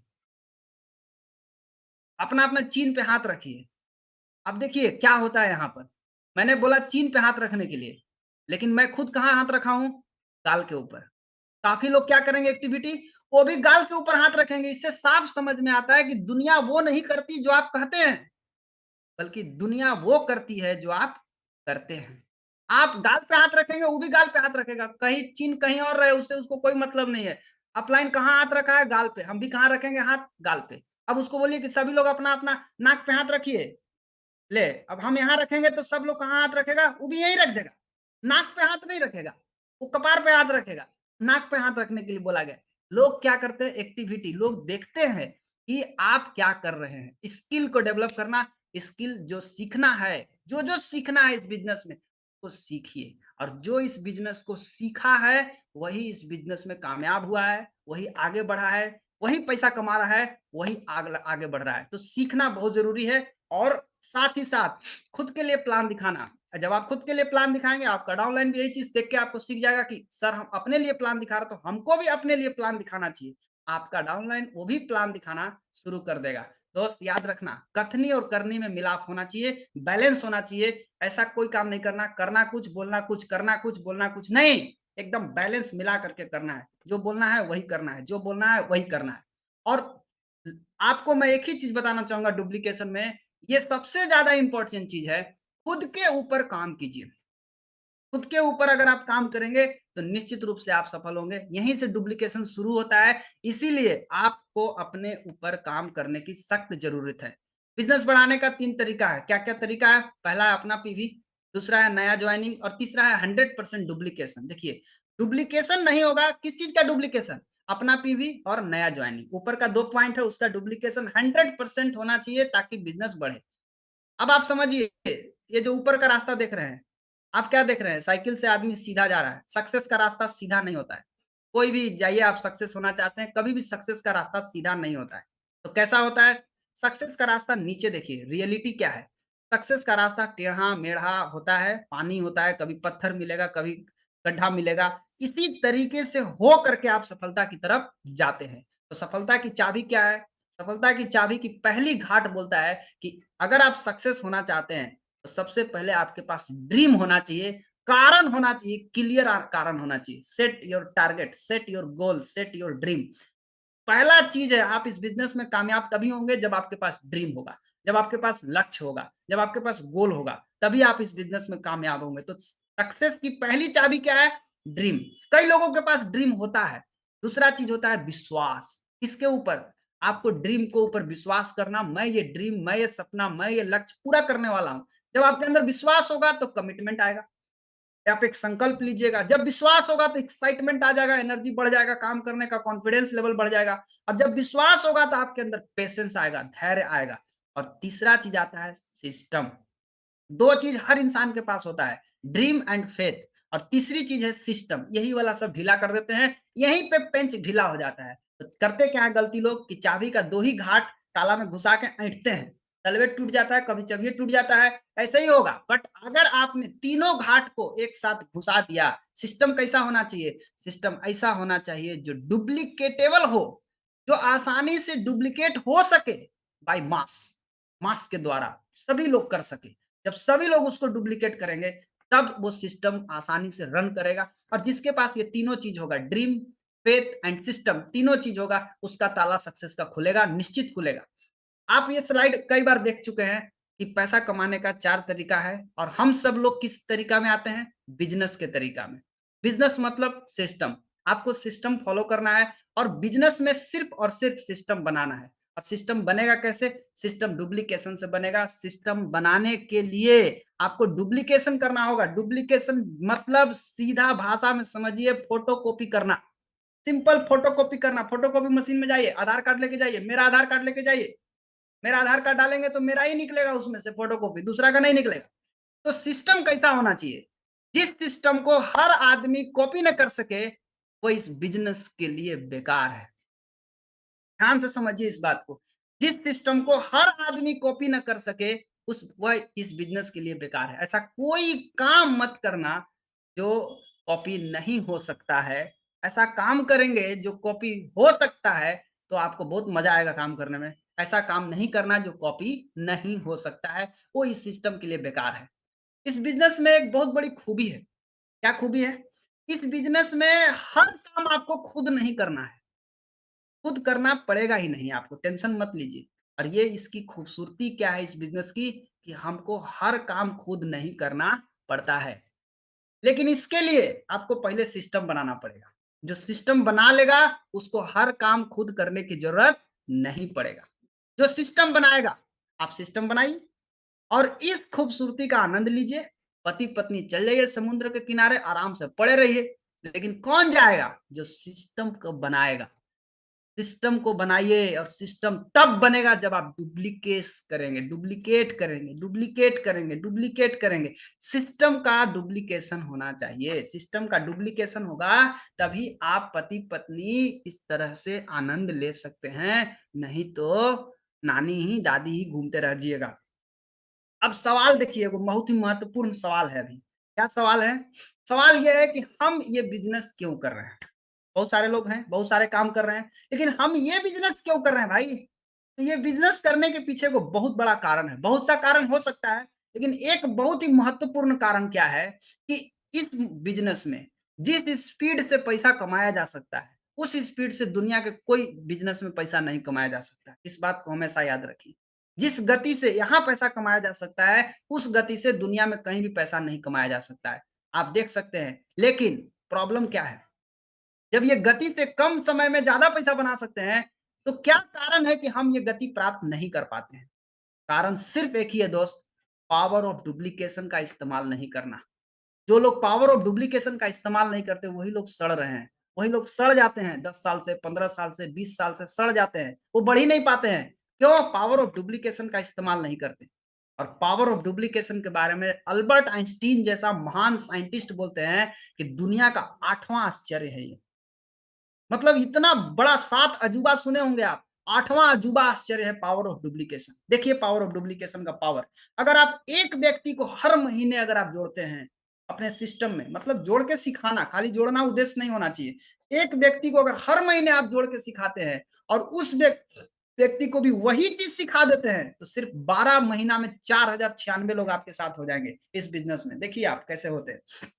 S2: अपना अपना चीन पे हाथ रखिए। अब देखिए क्या होता है यहाँ पर, मैंने बोला चीन पे हाथ रखने के लिए, लेकिन मैं खुद कहाँ हाथ रखा हूं, गाल के ऊपर। काफी लोग क्या करेंगे एक्टिविटी, वो भी गाल के ऊपर हाथ रखेंगे। इससे साफ समझ में आता है कि दुनिया वो नहीं करती जो आप कहते हैं, बल्कि दुनिया वो करती है जो आप करते हैं। आप गाल पे हाथ रखेंगे, वो भी गाल पे हाथ रखेगा। कहीं चीन कहीं और रहे, उससे उसको कोई मतलब नहीं है। अपलाइन कहाँ हाथ रखा है, गाल पे। हम भी कहाँ रखेंगे हाथ, गाल पे। अब उसको बोलिए कि सभी लोग अपना अपना नाक पे हाथ रखिए। ले, अब हम यहाँ रखेंगे तो सब लोग कहाँ हाथ रखेगा, वो भी यही रख देगा। नाक पे हाथ नहीं रखेगा, वो कपार पे हाथ रखेगा। नाक पे हाथ रखने के लिए बोला गया। लोग क्या करते हैं, एक्टिविटी, लोग देखते हैं कि आप क्या कर रहे हैं। स्किल को डेवलप करना, स्किल जो सीखना है, जो जो सीखना है इस बिजनेस में, तो सीखिए। और जो इस बिजनेस को सीखा है वही इस बिजनेस में कामयाब हुआ है, वही आगे बढ़ा है, वही पैसा कमा रहा है, वही आगे बढ़ रहा है। तो सीखना बहुत जरूरी है। और साथ ही साथ खुद के लिए प्लान दिखाना। जब आप खुद के लिए प्लान दिखाएंगे, आपका डाउनलाइन भी यही चीज देख के आपको सीख जाएगा कि सर हम अपने लिए प्लान दिखा रहे, तो हमको भी अपने लिए प्लान दिखाना चाहिए। आपका डाउनलाइन वो भी प्लान दिखाना शुरू कर देगा। दोस्त याद रखना, कथनी और करनी में मिलाप होना चाहिए, बैलेंस होना चाहिए। ऐसा कोई काम नहीं करना, करना कुछ बोलना कुछ, करना कुछ बोलना कुछ नहीं। एकदम बैलेंस मिला करके करना है। जो बोलना है वही करना है, जो बोलना है वही करना है। और आपको मैं एक ही चीज बताना चाहूंगा डुप्लीकेशन में, ये सबसे ज्यादा इंपॉर्टेंट चीज है, खुद के ऊपर काम कीजिए। खुद के ऊपर अगर आप काम करेंगे तो निश्चित रूप से आप सफल होंगे। यहीं से डुप्लीकेशन शुरू होता है, इसीलिए आपको अपने ऊपर काम करने की सख्त ज़रूरत है। बिज़नेस बढ़ाने का 3 तरीका है। क्या-क्या तरीका है? पहला है अपना पीवी, दूसरा है नया जॉइनिंग और तीसरा है 100% डुप्लीकेशन। देखिए, डुप्लीकेशन नहीं होगा, किस चीज़ का डुप्लीकेशन? अपना पीवी और नया जॉइनिंग। ऊपर का 2 पॉइंट है, उसका डुप्लीकेशन 100% होना चाहिए ताकि बिज़नेस बढ़े। अब आप समझिए, ये जो ऊपर का रास्ता देख रहे हैं, आप क्या देख रहे हैं? साइकिल से आदमी सीधा जा रहा है। सक्सेस का रास्ता सीधा नहीं होता है। कोई भी जाइए, आप सक्सेस होना चाहते हैं, कभी भी सक्सेस का रास्ता सीधा नहीं होता है। तो कैसा होता है? सक्सेस का रास्ता नीचे देखिए, रियलिटी क्या है? सक्सेस का रास्ता टेढ़ा-मेढ़ा होता है, पानी होता है, कभी पत्थर मिलेगा, कभी गड्ढा मिलेगा। इसी तरीके से हो करके आप सफलता की तरफ जाते हैं। तो सफलता की चाबी क्या है? सफलता की चाबी की पहली घाट बोलता है कि अगर आप सक्सेस होना चाहते हैं, तो सबसे पहले आपके पास ड्रीम होना चाहिए, कारण होना चाहिए, क्लियर कारण होना चाहिए। Set your target, set your goal, set your dream. पहला चीज है, आप इस बिज़नेस में कामयाब तभी होंगे जब आपके पास ड्रीम होगा, जब आपके पास लक्ष्य होगा, जब आपके पास गोल होगा, तभी आप इस बिज़नेस में कामयाब होंगे। तो सक्सेस की पहली चाबी क्या है? ड्रीम। कई लोगों के पास ड्रीम होता है। दूसरा चीज होता है विश्वास। किसके ऊपर? आपको ड्रीम के ऊपर विश्वास करना, मैं ये ड्रीम, मैं ये सपना, मैं ये लक्ष्य पूरा करने वाला हूँ। जब आपके अंदर विश्वास होगा तो कमिटमेंट आएगा। आप एक संकल्प लीजिएगा, जब विश्वास होगा तो एक्साइटमेंट आ जाएगा, एनर्जी बढ़ जाएगा, काम करने का कॉन्फिडेंस लेवल बढ़ जाएगा। अब जब विश्वास होगा तो आपके अंदर पेशेंस आएगा, धैर्य आएगा। और तीसरा चीज आता है सिस्टम। 2 चीज हर इंसान के पास होता है, ड्रीम एंड फेथ। और तीसरी चीज है सिस्टम। यही वाला सब ढीला कर देते हैं, यहीं पे पेंच ढीला हो जाता है। तो करते क्या है गलती लोग कि चाबी का 2 ही घाट ताला में घुसा के ऐंठते हैं। तलवे टूट जाता है, कभी चबिये टूट जाता है, ऐसे ही होगा। बट अगर आपने तीनों घाट को एक साथ घुसा दिया, सिस्टम कैसा होना चाहिए? सिस्टम ऐसा होना चाहिए जो डुप्लीकेटेबल हो, जो आसानी से डुप्लीकेट हो सके बाय मास, मास के द्वारा सभी लोग कर सके। जब सभी लोग उसको डुप्लीकेट करेंगे, तब वो सिस्टम आसानी से रन करेगा। और जिसके पास ये तीनों चीज होगा, ड्रीम, फेथ एंड सिस्टम, तीनों चीज होगा, उसका ताला सक्सेस का खुलेगा, निश्चित खुलेगा। आप ये स्लाइड कई बार देख चुके हैं कि पैसा कमाने का 4 तरीका है और हम सब लोग किस तरीका में आते हैं? बिज़नेस के तरीका में। बिज़नेस मतलब सिस्टम। आपको सिस्टम फॉलो करना है और बिज़नेस में सिर्फ़ और सिर्फ़ सिस्टम बनाना है। और सिस्टम बनेगा कैसे? सिस्टम डुप्लीकेशन से बनेगा। सिस्टम बनाने के लिए आपको डुप्लीकेशन करना होगा। डुप्लीकेशन मतलब सीधा भाषा में समझिए, फोटोकॉपी करना। सिंपल फोटोकॉपी करना। फोटोकॉपी मशीन में जाइए, आधार कार्ड लेके जाइए, मेरा आधार कार्ड लेके जाइए। मेरा आधार कार्ड डालेंगे तो मेरा ही निकलेगा उसमें से फोटोकॉपी, दूसरा का नहीं निकलेगा। तो सिस्टम कैसा होना चाहिए? जिस सिस्टम को हर आदमी कॉपी न कर सके, वो इस बिज़नेस के लिए बेकार है। ध्यान से समझिए इस बात को। जिस सिस्टम को हर आदमी कॉपी न कर सके, उस वह इस बिज़नेस के लिए बेकार है। ऐसा कोई काम मत करना जो कॉपी नहीं हो सकता है। ऐसा काम करेंगे जो कॉपी हो सकता है, तो आपको बहुत मज़ा आएगा काम करने में। ऐसा काम नहीं करना जो कॉपी नहीं हो सकता है, वो इस सिस्टम के लिए बेकार है। इस बिज़नेस में एक बहुत बड़ी खूबी है। क्या खूबी है? इस बिज़नेस में हर काम आपको खुद नहीं करना है। खुद करना पड़ेगा ही नहीं आपको, टेंशन मत लीजिए। और ये इसकी खूबसूरती क्या है इस बिज़नेस की, कि हमको हर काम खुद नहीं करना पड़ता है। लेकिन इसके लिए आपको पहले सिस्टम बनाना पड़ेगा। जो सिस्टम बना लेगा, उसको हर काम खुद करने की ज़रूरत नहीं पड़ेगा। जो सिस्टम बनाएगा, आप सिस्टम बनाइए और इस खूबसूरती का आनंद लीजिए। पति-पत्नी चल जाइए समुद्र के किनारे, आराम से पड़े रहिए। लेकिन कौन जाएगा? जो सिस्टम को बनाएगा। सिस्टम को बनाइए और सिस्टम तब बनेगा जब आप डुप्लीकेट करेंगे। सिस्टम का डुप्लीकेशन होना चाहिए। सिस्टम का डुप्लीकेशन होगा तभी आप पति-पत्नी इस तरह से आनंद ले सकते हैं, नहीं तो नानी ही, दादी ही घूमते रह जाइएगा। अब सवाल देखिए, एगो बहुत ही महत्वपूर्ण सवाल है अभी। क्या सवाल है? सवाल ये है कि हम ये बिज़नेस क्यों कर रहे हैं? बहुत सारे लोग हैं, बहुत सारे काम कर रहे हैं, लेकिन हम ये बिज़नेस क्यों कर रहे हैं भाई? तो ये बिज़नेस करने के पीछे को बहुत बड़ा कारण है, बहुत सा कारण हो सकता है, लेकिन एक बहुत ही महत्वपूर्ण कारण क्या है कि इस बिज़नेस में जिस स्पीड से पैसा कमाया जा सकता है, उस स्पीड से दुनिया के कोई बिज़नेस में पैसा नहीं कमाया जा सकता। इस बात को हमेशा याद रखिए। जिस गति से यहाँ पैसा कमाया जा सकता है, उस गति से दुनिया में कहीं भी पैसा नहीं कमाया जा सकता है। आप देख सकते हैं, लेकिन प्रॉब्लम क्या है? जब ये गति से कम समय में ज़्यादा पैसा बना सकते हैं, तो क्या कारण है कि हम ये गति प्राप्त नहीं कर पाते हैं? कारण सिर्फ एक ही है दोस्त, पावर ऑफ डुप्लीकेशन का इस्तेमाल नहीं करना। जो लोग पावर ऑफ डुप्लीकेशन का इस्तेमाल नहीं करते, वही लोग सड़ रहे हैं। वही लोग सड़ जाते हैं, 10 साल से, 15 साल से, 20 साल से सड़ जाते हैं। वो बढ़ ही नहीं पाते हैं। क्यों? पावर ऑफ डुप्लीकेशन का इस्तेमाल नहीं करते। और पावर ऑफ डुप्लीकेशन के बारे में अल्बर्ट आइंस्टीन जैसा महान साइंटिस्ट बोलते हैं कि दुनिया का 8वां आश्चर्य है ये। मतलब इतना बड़ा 7 अजूबा सुने होंगे आप। 8वां अजूबा आश्चर्य है पावर ऑफ डुप्लीकेशन। देखिए पावर ऑफ डुप्लीकेशन का पावर। अगर आप एक व्यक्ति को हर महीने अगर आप जोड़ते हैं अपने सिस्टम में, मतलब जोड़ के सिखाना, खाली जोड़ना उद्देश्य नहीं होना चाहिए। एक व्यक्ति को अगर हर महीने आप जोड़ के सिखाते हैं और उस व्यक्ति को भी वही चीज सिखा देते हैं, तो सिर्फ 12 महीना में 4096 लोग आपके साथ हो जाएंगे इस बिजनेस में। देखिए आप कैसे होते हैं।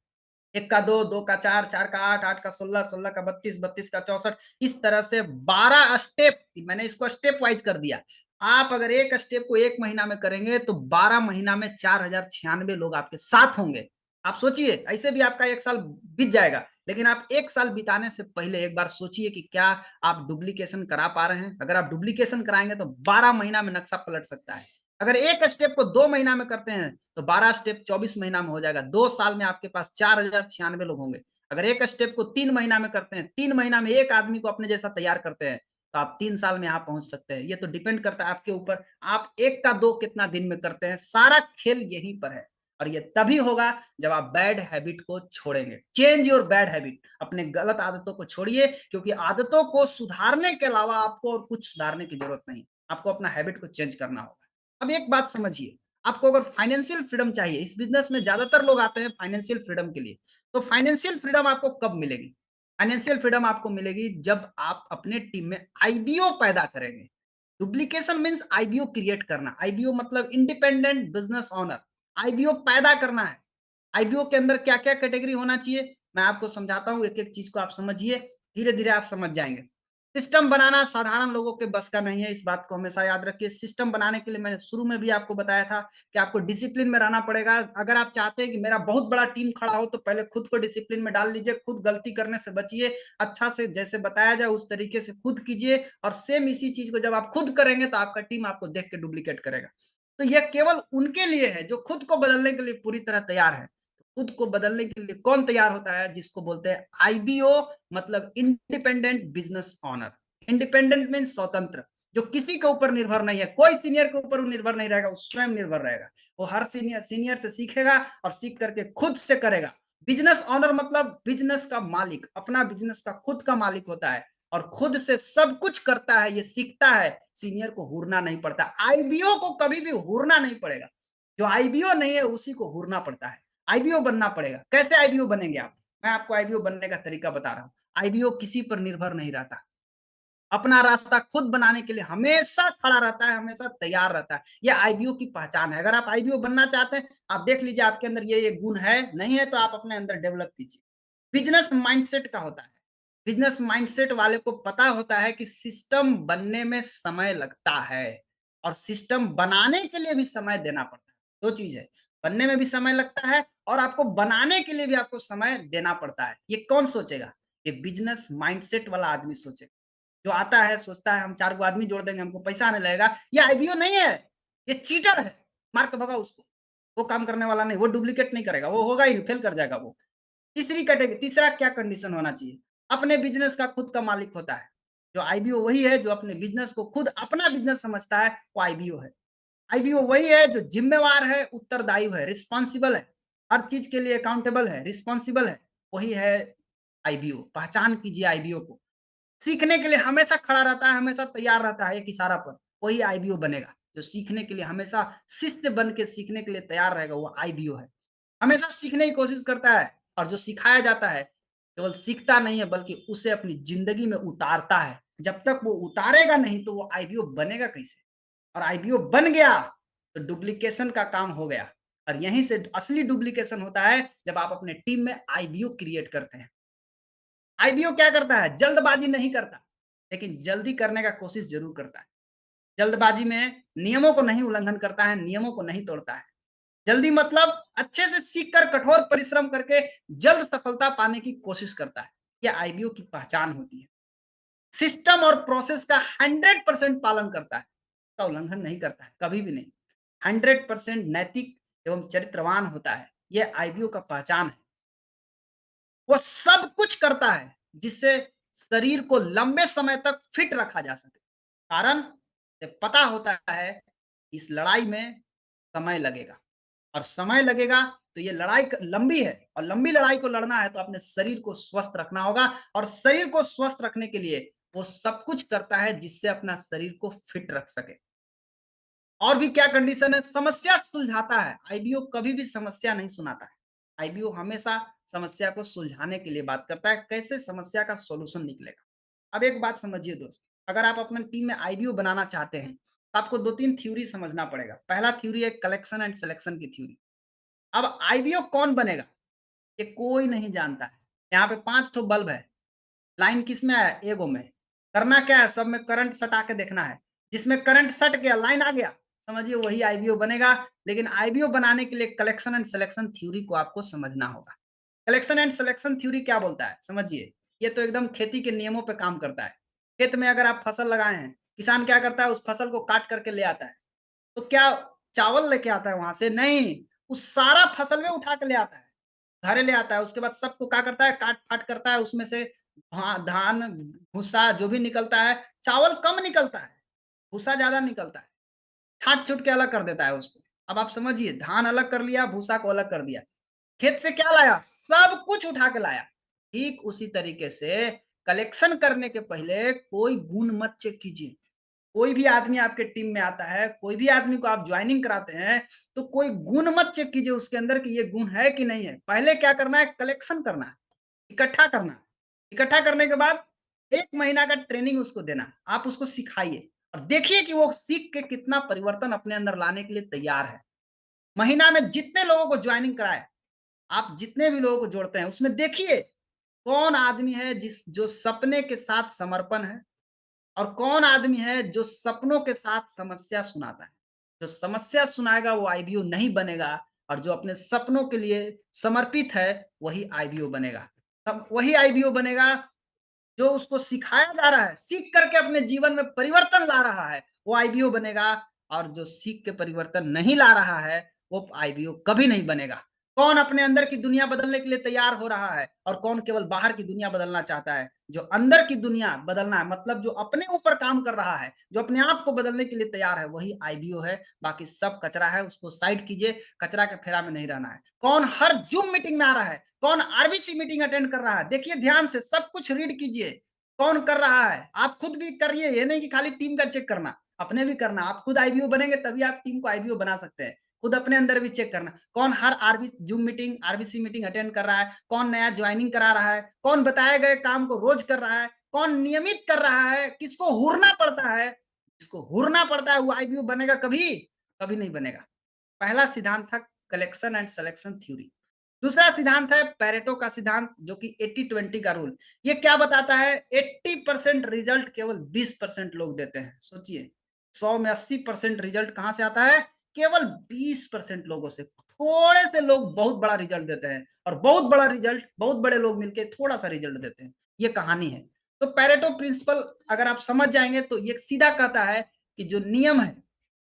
S2: 1 का 2, 2 का 4, 4 का 8, 8 का 16, 16 का 32, 32 का 64, इस तरह से 12 स्टेप, मैंने इसको स्टेप वाइज कर दिया। आप अगर एक स्टेप को 1 महीना में करेंगे तो 12 महीना में 4096 लोग आपके साथ होंगे। आप सोचिए, ऐसे भी आपका 1 साल बीत जाएगा, लेकिन आप 1 साल बिताने से पहले एक बार सोचिए कि क्या आप डुप्लीकेशन करा पा रहे हैं? अगर आप डुप्लीकेशन कराएंगे तो 12 महीना में नक्शा पलट सकता है। अगर एक स्टेप को 2 महीना में करते हैं तो 12 स्टेप 24 महीना में हो जाएगा। 2 साल में आपके पास 4096 लोग होंगे। अगर एक स्टेप को 3 महीना में करते हैं, 3 महीना में एक आदमी को अपने जैसा तैयार करते हैं, तो आप 3 साल में यहाँ पहुंच सकते हैं। ये तो डिपेंड करता है आपके ऊपर, आप 1 का 2 कितना दिन में करते हैं। सारा खेल यहीं पर है। और ये तभी होगा जब आप बैड हैबिट को छोड़ेंगे। Change your bad habit. अपने गलत आदतों को छोड़िए, क्योंकि आदतों को सुधारने के अलावा आपको और कुछ सुधारने की जरूरत नहीं। आपको अपना हैबिट को चेंज करना होगा। अब एक बात समझिए, आपको अगर फाइनेंशियल फ्रीडम चाहिए, इस बिजनेस में ज्यादातर लोग आते हैं फाइनेंशियल फ्रीडम के लिए। तो फाइनेंशियल फ्रीडम आपको कब मिलेगी? फाइनेंशियल फ्रीडम आपको मिलेगी जब आप अपने टीम में आईबीओ पैदा करेंगे। डुप्लीकेशन मीन्स आईबीओ क्रिएट करना। आईबीओ मतलब इंडिपेंडेंट बिजनेस ओनर। आईबीओ पैदा करना है। आईबीओ के अंदर क्या क्या कैटेगरी होना चाहिए, मैं आपको समझाता हूँ। एक एक चीज को आप समझिए, धीरे धीरे आप समझ जाएंगे। सिस्टम बनाना साधारण लोगों के बस का नहीं है, इस बात को हमेशा याद रखिए। सिस्टम बनाने के लिए मैंने शुरू में भी आपको बताया था कि आपको डिसिप्लिन में रहना पड़ेगा। अगर आप चाहते हैं कि मेरा बहुत बड़ा टीम खड़ा हो, तो पहले खुद को डिसिप्लिन में डाल लीजिए। खुद गलती करने से बचिए। अच्छा से जैसे बताया जाए उस तरीके से खुद कीजिए, और सेम इसी चीज को जब आप खुद करेंगे तो आपका टीम आपको देख के डुप्लीकेट करेगा। तो यह केवल उनके लिए है जो खुद को बदलने के लिए पूरी तरह तैयार है। खुद को बदलने के लिए कौन तैयार होता है? जिसको बोलते हैं आईबीओ, मतलब independent business owner. Independent mean स्वतंत्र, जो किसी के ऊपर निर्भर नहीं है। कोई सीनियर के ऊपर वो निर्भर नहीं रहेगा, वो स्वयं निर्भर रहेगा। वो हर सीनियर से सीखेगा और सीख करके खुद से करेगा। बिजनेस ओनर मतलब बिजनेस का मालिक, अपना बिजनेस का खुद का मालिक होता है और खुद से सब कुछ करता है। ये सीखता है, सीनियर को हुरना नहीं पड़ता। आईबीओ को कभी भी हुरना नहीं पड़ेगा। जो आईबीओ नहीं है उसी को हुरना पड़ता है। आईबीओ बनना पड़ेगा। कैसे आईबीओ बनेंगे आप? मैं आपको आईबीओ बनने का तरीका बता रहा हूं। आईबीओ किसी पर निर्भर नहीं रहता। अपना रास्ता खुद बनाने के लिए हमेशा खड़ा रहता है, हमेशा तैयार रहता है। ये आईबीओ की पहचान है। अगर आप आईबीओ बनना चाहते हैं, आप देख लीजिए आपके अंदर ये गुण है, नहीं है तो आप अपने अंदर डेवलप कीजिए। बिजनेस माइंडसेट का होता है। बिजनेस माइंडसेट वाले को पता होता है कि सिस्टम बनने में समय लगता है और सिस्टम बनाने के लिए भी समय देना पड़ता है। 2 चीज है, बनने में भी समय लगता है और आपको बनाने के लिए भी आपको समय देना पड़ता है। ये कौन सोचेगा? ये बिजनेस माइंडसेट वाला आदमी सोचेगा। जो आता है सोचता है हम 4 गो आदमी जोड़ देंगे हमको पैसा आने लगेगा। ये आईबीओ नहीं है, ये चीटर है। मार के भगाओ उसको। वो काम करने वाला नहीं, वो डुप्लीकेट नहीं करेगा, वो होगा ही नहीं, फेल कर जाएगा वो। तीसरी कैटेगरी, तीसरा क्या कंडीशन होना चाहिए? अपने बिजनेस का खुद का मालिक होता है। जो आईबीओ वही है जो अपने बिजनेस को खुद अपना बिजनेस समझता है, वो आईबीओ है। आईबीओ वही है जो जिम्मेवार है, उत्तरदायी है, रिस्पॉन्सिबल है, हर चीज के लिए अकाउंटेबल है, रिस्पॉन्सिबल है। वही है आईबीओ। पहचान कीजिए आईबीओ को। सीखने के लिए हमेशा खड़ा रहता है, हमेशा तैयार रहता है एक इशारा पर, वही आईबीओ बनेगा। जो सीखने के लिए हमेशा शिष्ट बन के सीखने के लिए तैयार रहेगा, वो आईबीओ है। हमेशा सीखने की कोशिश करता है और जो सिखाया जाता है केवल सीखता नहीं है बल्कि उसे अपनी जिंदगी में उतारता है। जब तक वो उतारेगा नहीं तो वो आईबीओ बनेगा कैसे? और आईबीओ बन गया तो डुप्लीकेशन का काम हो गया। और यहीं से असली डुप्लीकेशन होता है जब आप अपने टीम में आईबीओ क्रिएट करते हैं। आईबीओ क्या करता है? जल्दबाजी नहीं करता, लेकिन जल्दी करने का कोशिश जरूर करता है। जल्दबाजी में नियमों को नहीं उल्लंघन करता है, नियमों को नहीं तोड़ता है। जल्दी मतलब अच्छे से सीखकर कठोर परिश्रम करके जल्द सफलता पाने की कोशिश करता है। ये आईबीओ की पहचान होती है। सिस्टम और प्रोसेस का 100% पालन करता है, का उल्लंघन नहीं करता है, कभी भी नहीं। 100% नैतिक एवं चरित्रवान होता है, ये आईबीओ का पहचान है। वो सब कुछ करता है जिससे शरीर को लंबे समय तक फिट रखा जा सके। कारण उसे पता होता है इस लड़ाई में समय लगेगा और समय लगेगा तो ये लड़ाई लंबी है और लंबी लड़ाई को लड़ना है तो अपने शरीर को स्वस्थ रखना होगा और शरीर को स्वस्थ रखने के लिए वो सब कुछ करता है जिससे अपना शरीर को फिट रख सके। और भी क्या कंडीशन है, समस्या सुलझाता है। आईबीओ कभी भी समस्या नहीं सुनाता है। आईबीओ हमेशा समस्या को सुलझाने के लिए बात करता है, कैसे समस्या का सॉल्यूशन निकलेगा। अब एक बात समझिए दोस्त, अगर आप अपने टीम में आईबीओ बनाना चाहते हैं तो आपको 2-3 थ्योरी समझना पड़ेगा। पहला थ्योरी है कलेक्शन एंड सिलेक्शन की थ्योरी। अब आईबीओ कौन बनेगा ये कोई नहीं जानता है। यहाँ पे 5 ठो बल्ब है, लाइन किस में है? एगो में। करना क्या है? सब में करंट सटा के देखना है। जिसमें करंट सट गया, लाइन आ गया, समझिए वही आईबीओ बनेगा। लेकिन आईबीओ बनाने के लिए कलेक्शन एंड सिलेक्शन थ्योरी को आपको समझना होगा। कलेक्शन एंड सिलेक्शन थ्योरी क्या बोलता है? समझिए, ये तो एकदम खेती के नियमों पे काम करता है। खेत में अगर आप फसल लगाए हैं, किसान क्या करता है? उस फसल को काट करके ले आता है। तो क्या चावल लेके आता है वहां से? नहीं, उस सारा फसल में उठा के ले आता है, घरे ले आता है। उसके बाद सबको क्या करता है? काट फाट करता है, उसमें से धान भूसा जो भी निकलता है, चावल कम निकलता है, भूसा ज्यादा निकलता है, छाट छूट के अलग कर देता है उसको। अब आप समझिए, धान अलग कर लिया, भूसा को अलग कर दिया, खेत से क्या लाया? सब कुछ उठा के लाया। ठीक उसी तरीके से कलेक्शन करने के पहले कोई गुण मत चेक कीजिए। कोई भी आदमी आपके टीम में आता है, कोई भी आदमी को आप ज्वाइनिंग कराते हैं, तो कोई गुण मत चेक कीजिए उसके अंदर कि ये गुण है कि नहीं है। पहले क्या करना है? कलेक्शन करना है, इकट्ठा करना है। इकट्ठा करने के बाद 1 महीना का ट्रेनिंग उसको देना। आप उसको सिखाइए और देखिए कि वो सीख के कितना परिवर्तन अपने अंदर लाने के लिए तैयार है। महीना में जितने लोगों को ज्वाइनिंग कराए, आप जितने भी लोगों को जोड़ते हैं, उसमें देखिए कौन आदमी है जो सपने के साथ समर्पण है और कौन आदमी है जो सपनों के साथ समस्या सुनाता है। जो समस्या सुनाएगा वो आईबीओ नहीं बनेगा और जो अपने सपनों के लिए समर्पित है वही आईबीओ बनेगा। तब वही आईबीओ बनेगा जो उसको सिखाया जा रहा है, सीख करके अपने जीवन में परिवर्तन ला रहा है, वो आईबीओ बनेगा। और जो सीख के परिवर्तन नहीं ला रहा है, वो आईबीओ कभी नहीं बनेगा। कौन अपने अंदर की दुनिया बदलने के लिए तैयार हो रहा है और कौन केवल बाहर की दुनिया बदलना चाहता है? जो अंदर की दुनिया बदलना है, मतलब जो अपने ऊपर काम कर रहा है, जो अपने आप को बदलने के लिए तैयार है, वही आईबीओ है। बाकी सब कचरा है, उसको साइड कीजिए, कचरा के फेरा में नहीं रहना है। कौन हर जूम मीटिंग में आ रहा है, कौन आरबीसी मीटिंग अटेंड कर रहा है, देखिए ध्यान से, सब कुछ रीड कीजिए। कौन कर रहा है? आप खुद भी करिए, ये नहीं कि खाली टीम का चेक करना, अपने भी करना। आप खुद आईबीओ बनेंगे तभी आप टीम को आईबीओ बना सकते हैं। खुद अपने अंदर भी चेक करना, कौन हर RB Zoom meeting, RBC meeting attend कर रहा है, कौन नया ज्वाइनिंग करा रहा है, कौन बताए गए काम को रोज कर रहा है, कौन नियमित कर रहा है, किसको हुरना पड़ता है। जिसको हुरना पड़ता है वो आईबीओ बनेगा कभी? कभी नहीं बनेगा। पहला सिद्धांत था कलेक्शन एंड सिलेक्शन थ्योरी। दूसरा सिद्धांत है पेरेटो का सिद्धांत, जो कि 80-20 का रूल। ये क्या बताता है? 80% रिजल्ट केवल 20% लोग देते हैं। सोचिए, 100 में 80% रिजल्ट कहां से आता है? केवल 20% लोगों से। थोड़े से लोग बहुत बड़ा रिजल्ट देते हैं और बहुत बड़ा रिजल्ट, बहुत बड़े लोग मिलकर थोड़ा सा रिजल्ट देते हैं। ये कहानी है। तो पेरेटो प्रिंसिपल अगर आप समझ जाएंगे तो ये सीधा कहता है कि जो नियम है,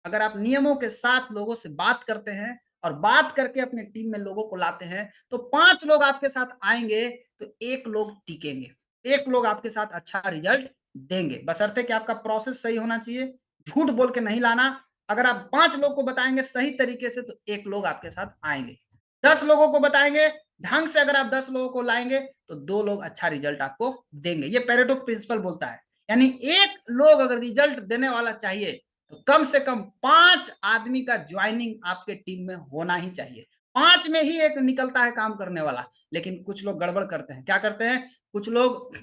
S2: अगर आप नियमों के साथ लोगों से बात करते हैं और बात करके अपने टीम में लोगों को लाते हैं, तो 5 लोग आपके साथ आएंगे तो 1 लोग टिकेंगे, 1 लोग आपके साथ अच्छा रिजल्ट देंगे। बशर्ते कि आपका प्रोसेस सही होना चाहिए, झूठ बोल के नहीं लाना। अगर आप 5 लोग को बताएंगे सही तरीके से तो 1 लोग आपके साथ आएंगे। 10 लोगों को बताएंगे ढंग से, अगर आप 10 लोगों को लाएंगे तो 2 लोग अच्छा रिजल्ट आपको देंगे। ये पेरेटो प्रिंसिपल बोलता है। यानी 1 लोग अगर रिजल्ट देने वाला चाहिए तो कम से कम 5 आदमी का ज्वाइनिंग आपके टीम में होना ही चाहिए। 5 में ही 1 निकलता है काम करने वाला। लेकिन कुछ लोग गड़बड़ करते हैं। क्या करते हैं? कुछ लोग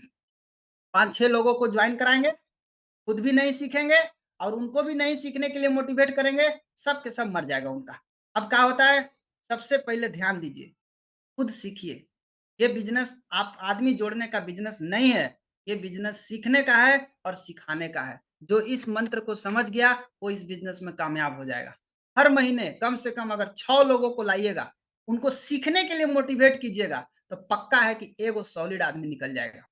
S2: 5-6 लोगों को ज्वाइन कराएंगे, खुद भी नहीं सीखेंगे और उनको भी नहीं सीखने के लिए मोटिवेट करेंगे, सब के सब मर जाएगा उनका। अब क्या होता है? सबसे पहले ध्यान दीजिए, खुद सीखिए। ये बिज़नेस आप आदमी जोड़ने का बिज़नेस नहीं है, ये बिज़नेस सीखने का है और सिखाने का है। जो इस मंत्र को समझ गया, वो इस बिज़नेस में कामयाब हो जाएगा। हर महीने कम से कम अगर 6 लोगों को लाइएगा, उनको सीखने के लिए मोटिवेट कीजिएगा, तो पक्का है कि एगो सॉलिड आदमी निकल जाएगा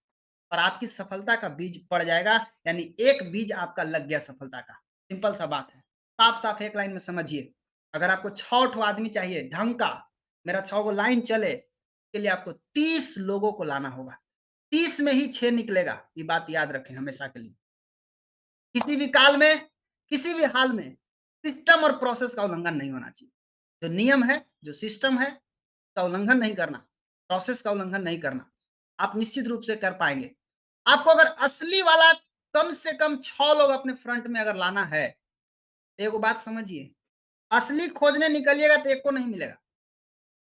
S2: और आपकी सफलता का बीज पड़ जाएगा, यानी एक बीज आपका लग गया सफलता का। सिंपल सा बात है। साफ-साफ एक लाइन में समझिए। अगर आपको 6 ठो आदमी चाहिए ढंग का, मेरा 6 गो लाइन चले, इसके लिए आपको 30 लोगों को लाना होगा। 30 में ही 6 निकलेगा, ये बात याद रखें हमेशा के लिए। किसी भी काल में, किसी भी हाल में सिस्टम और प्रोसेस का उल्लंघन नहीं होना चाहिए। जो नियम है, जो सिस्टम है, का उल्लंघन नहीं करना, प्रोसेस का उल्लंघन नहीं करना। आप निश्चित रूप से कर पाएँगे। आपको अगर असली वाला कम से कम 6 लोग अपने फ्रंट में अगर लाना है, तो एगो बात समझिए, असली खोजने निकलिएगा तो एक को नहीं मिलेगा।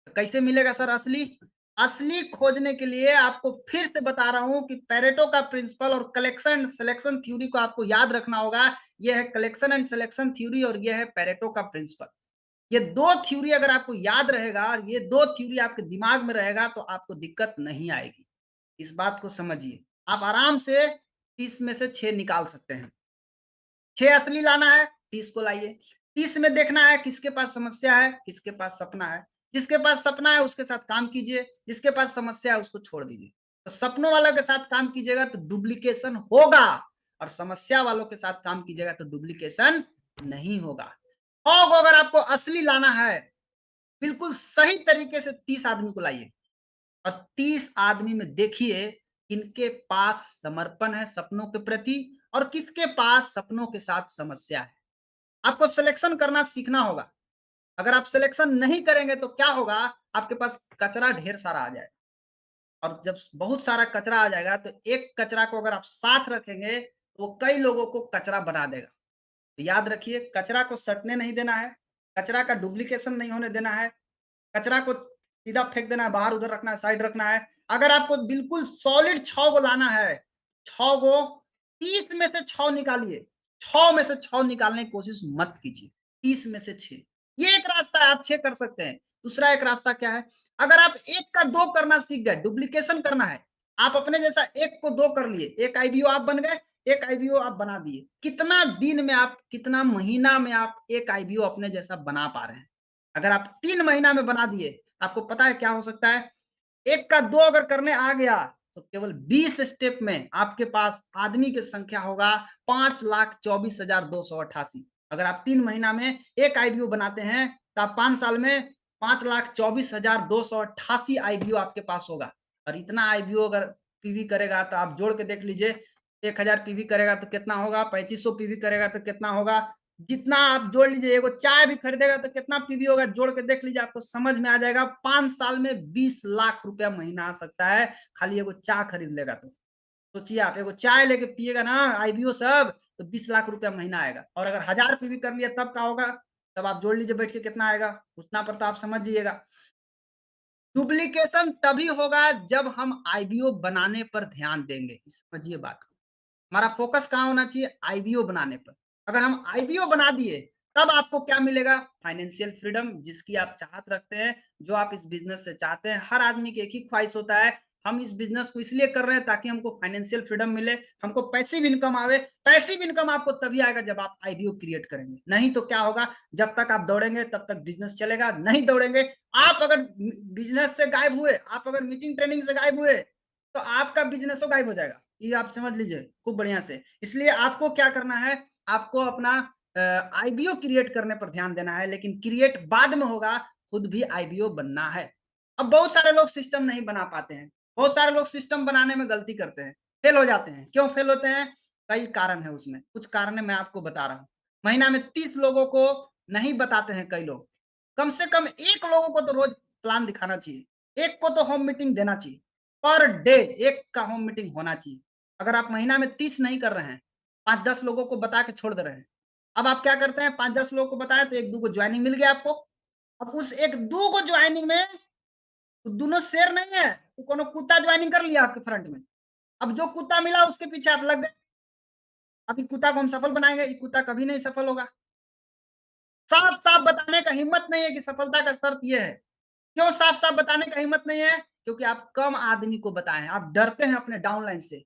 S2: तो कैसे मिलेगा सर असली? असली खोजने के लिए आपको फिर से बता रहा हूं कि पेरेटो का प्रिंसिपल और कलेक्शन एंड सिलेक्शन थ्योरी को आपको याद रखना होगा। यह है कलेक्शन एंड सिलेक्शन थ्योरी और यह है पेरेटो का प्रिंसिपल। ये 2 थ्योरी अगर आपको याद रहेगा और ये 2 थ्योरी आपके दिमाग में रहेगा तो आपको दिक्कत नहीं आएगी। इस बात को समझिए। आप आराम से 30 में से 6 निकाल सकते हैं। 6 असली लाना है, 30 को लाइए। 30 में देखना है किसके पास समस्या है, किसके पास सपना है। जिसके पास सपना है उसके साथ काम कीजिए, जिसके पास समस्या है उसको छोड़ दीजिए। तो सपनों वालों के साथ काम कीजिएगा तो डुप्लीकेशन होगा और समस्या वालों के साथ काम कीजिएगा तो डुप्लीकेशन नहीं होगा। और अगर आपको असली लाना है, बिल्कुल सही तरीके से 30 आदमी को लाइए और 30 आदमी में देखिए किनके पास समर्पण है सपनों के प्रति और किसके पास सपनों के साथ समस्या है। आपको सिलेक्शन करना सीखना होगा। अगर आप सिलेक्शन नहीं करेंगे तो क्या होगा, आपके पास कचरा ढेर सारा आ जाएगा और जब बहुत सारा कचरा आ जाएगा तो एक कचरा को अगर आप साथ रखेंगे तो वो कई लोगों को कचरा बना देगा। तो याद रखिए कचरा को सटने नहीं देना है, कचरा का डुप्लीकेशन नहीं होने देना है, कचरा को सीधा फेंक देना है, बाहर उधर रखना है, साइड रखना है। अगर आपको बिल्कुल सॉलिड 6 गो लाना है, 6 गो 30 में से 6 निकालिए, 6 में से 6 निकालने की कोशिश मत कीजिए, 30 में से 6। ये एक रास्ता है, आप 6 कर सकते हैं। दूसरा एक रास्ता क्या है, अगर आप 1 का 2 करना सीख गए, डुप्लीकेशन करना है, आप अपने जैसा 1 को 2 कर लिए, 1 आईबीओ आप बन गए, 1 आईबीओ आप बना दिए। कितना दिन में आप, कितना महीना में आप 1 आईबीओ अपने जैसा बना पा रहे हैं? अगर आप 3 महीना में बना दिए, आपको पता है क्या हो सकता है? 1 का 2 अगर करने आ गया, तो केवल 20 स्टेप में आपके पास आदमी की संख्या होगा 5,24,288। अगर आप 3 महीना में 1 आईबीओ बनाते हैं, तो आप 5 साल में 5,24,288 आईबीओ आपके पास होगा और इतना आईबीओ अगर पीवी करेगा, तो आप जोड़ के देख लीजिए, 1000 पीवी करेगा तो कितना होगा, 3500 पीवी करेगा तो कितना होगा, जितना आप जोड़ लीजिए, एगो चाय भी खरीदेगा तो कितना पीवी होगा, जोड़ के देख लीजिए, आपको समझ में आ जाएगा। 5 साल में 20 लाख रुपया महीना आ सकता है, खाली एगो चाय खरीद लेगा तो। सोचिए आप एगो चाय लेके पिएगा ना आईबीओ सब, तो 20 लाख रुपया महीना आएगा और अगर 1000 पीवी कर लिया तब क्या होगा, तब आप जोड़ लीजिए बैठ के कितना आएगा, उतना पर तो आप समझ जाइएगा। डुप्लीकेशन तभी होगा जब हम आईबीओ बनाने पर ध्यान देंगे, समझिए बात को। हमारा फोकस कहाँ होना चाहिए, आईबीओ बनाने पर। अगर हम आईबीओ बना दिए तब आपको क्या मिलेगा, फाइनेंशियल फ्रीडम, जिसकी आप चाहत रखते हैं, जो आप इस बिजनेस से चाहते हैं। हर आदमी की एक ही ख्वाहिश होता है, हम इस बिजनेस को इसलिए कर रहे हैं ताकि हमको फाइनेंशियल फ्रीडम मिले, हमको पैसिव इनकम आवे। पैसिव इनकम आपको तभी आएगा जब आप आईबीओ क्रिएट करेंगे, नहीं तो क्या होगा, जब तक आप दौड़ेंगे तब तक बिजनेस चलेगा, नहीं दौड़ेंगे, आप अगर बिजनेस से गायब हुए, आप अगर मीटिंग ट्रेनिंग से गायब हुए, तो आपका बिजनेस गायब हो जाएगा। ये आप समझ लीजिए खूब बढ़िया से। इसलिए आपको क्या करना है, आपको अपना आईबीओ क्रिएट करने पर ध्यान देना है, लेकिन क्रिएट बाद में होगा, खुद भी आईबीओ बनना है। अब बहुत सारे लोग सिस्टम नहीं बना पाते हैं, बहुत सारे लोग सिस्टम बनाने में गलती करते हैं, फेल हो जाते हैं। क्यों फेल होते हैं? कई कारण है उसमें, कुछ कारण मैं आपको बता रहा हूँ। महीना में 30 लोगों को नहीं बताते हैं कई लोग। कम से कम 1 लोगों को तो रोज प्लान दिखाना चाहिए, 1 को तो होम मीटिंग देना चाहिए। पर डे 1 का होम मीटिंग होना चाहिए। अगर आप महीना में 30 नहीं कर रहे हैं, 5-10 लोगों को बता के छोड़ दे रहे हैं। अब आप क्या करते हैं, 5-10 लोगों को बताया तो 1-2 को ज्वाइनिंग मिल गया आपको। अब उस 1-2 को ज्वाइनिंग में तो दोनों शेर नहीं है, तो कोनो कुत्ता ज्वाइनिंग कर लिया आपके फ्रंट में। अब जो कुत्ता मिला उसके पीछे आप लग गए। अब ये कुत्ता को हम सफल बनाएंगे, ये कुत्ता कभी नहीं सफल होगा। साफ-साफ बताने का हिम्मत नहीं है कि सफलता का शर्त ये है। क्यों साफ-साफ बताने का हिम्मत नहीं है? क्योंकि आप कम आदमी को बताए हैं, आप डरते हैं अपने डाउनलाइन से।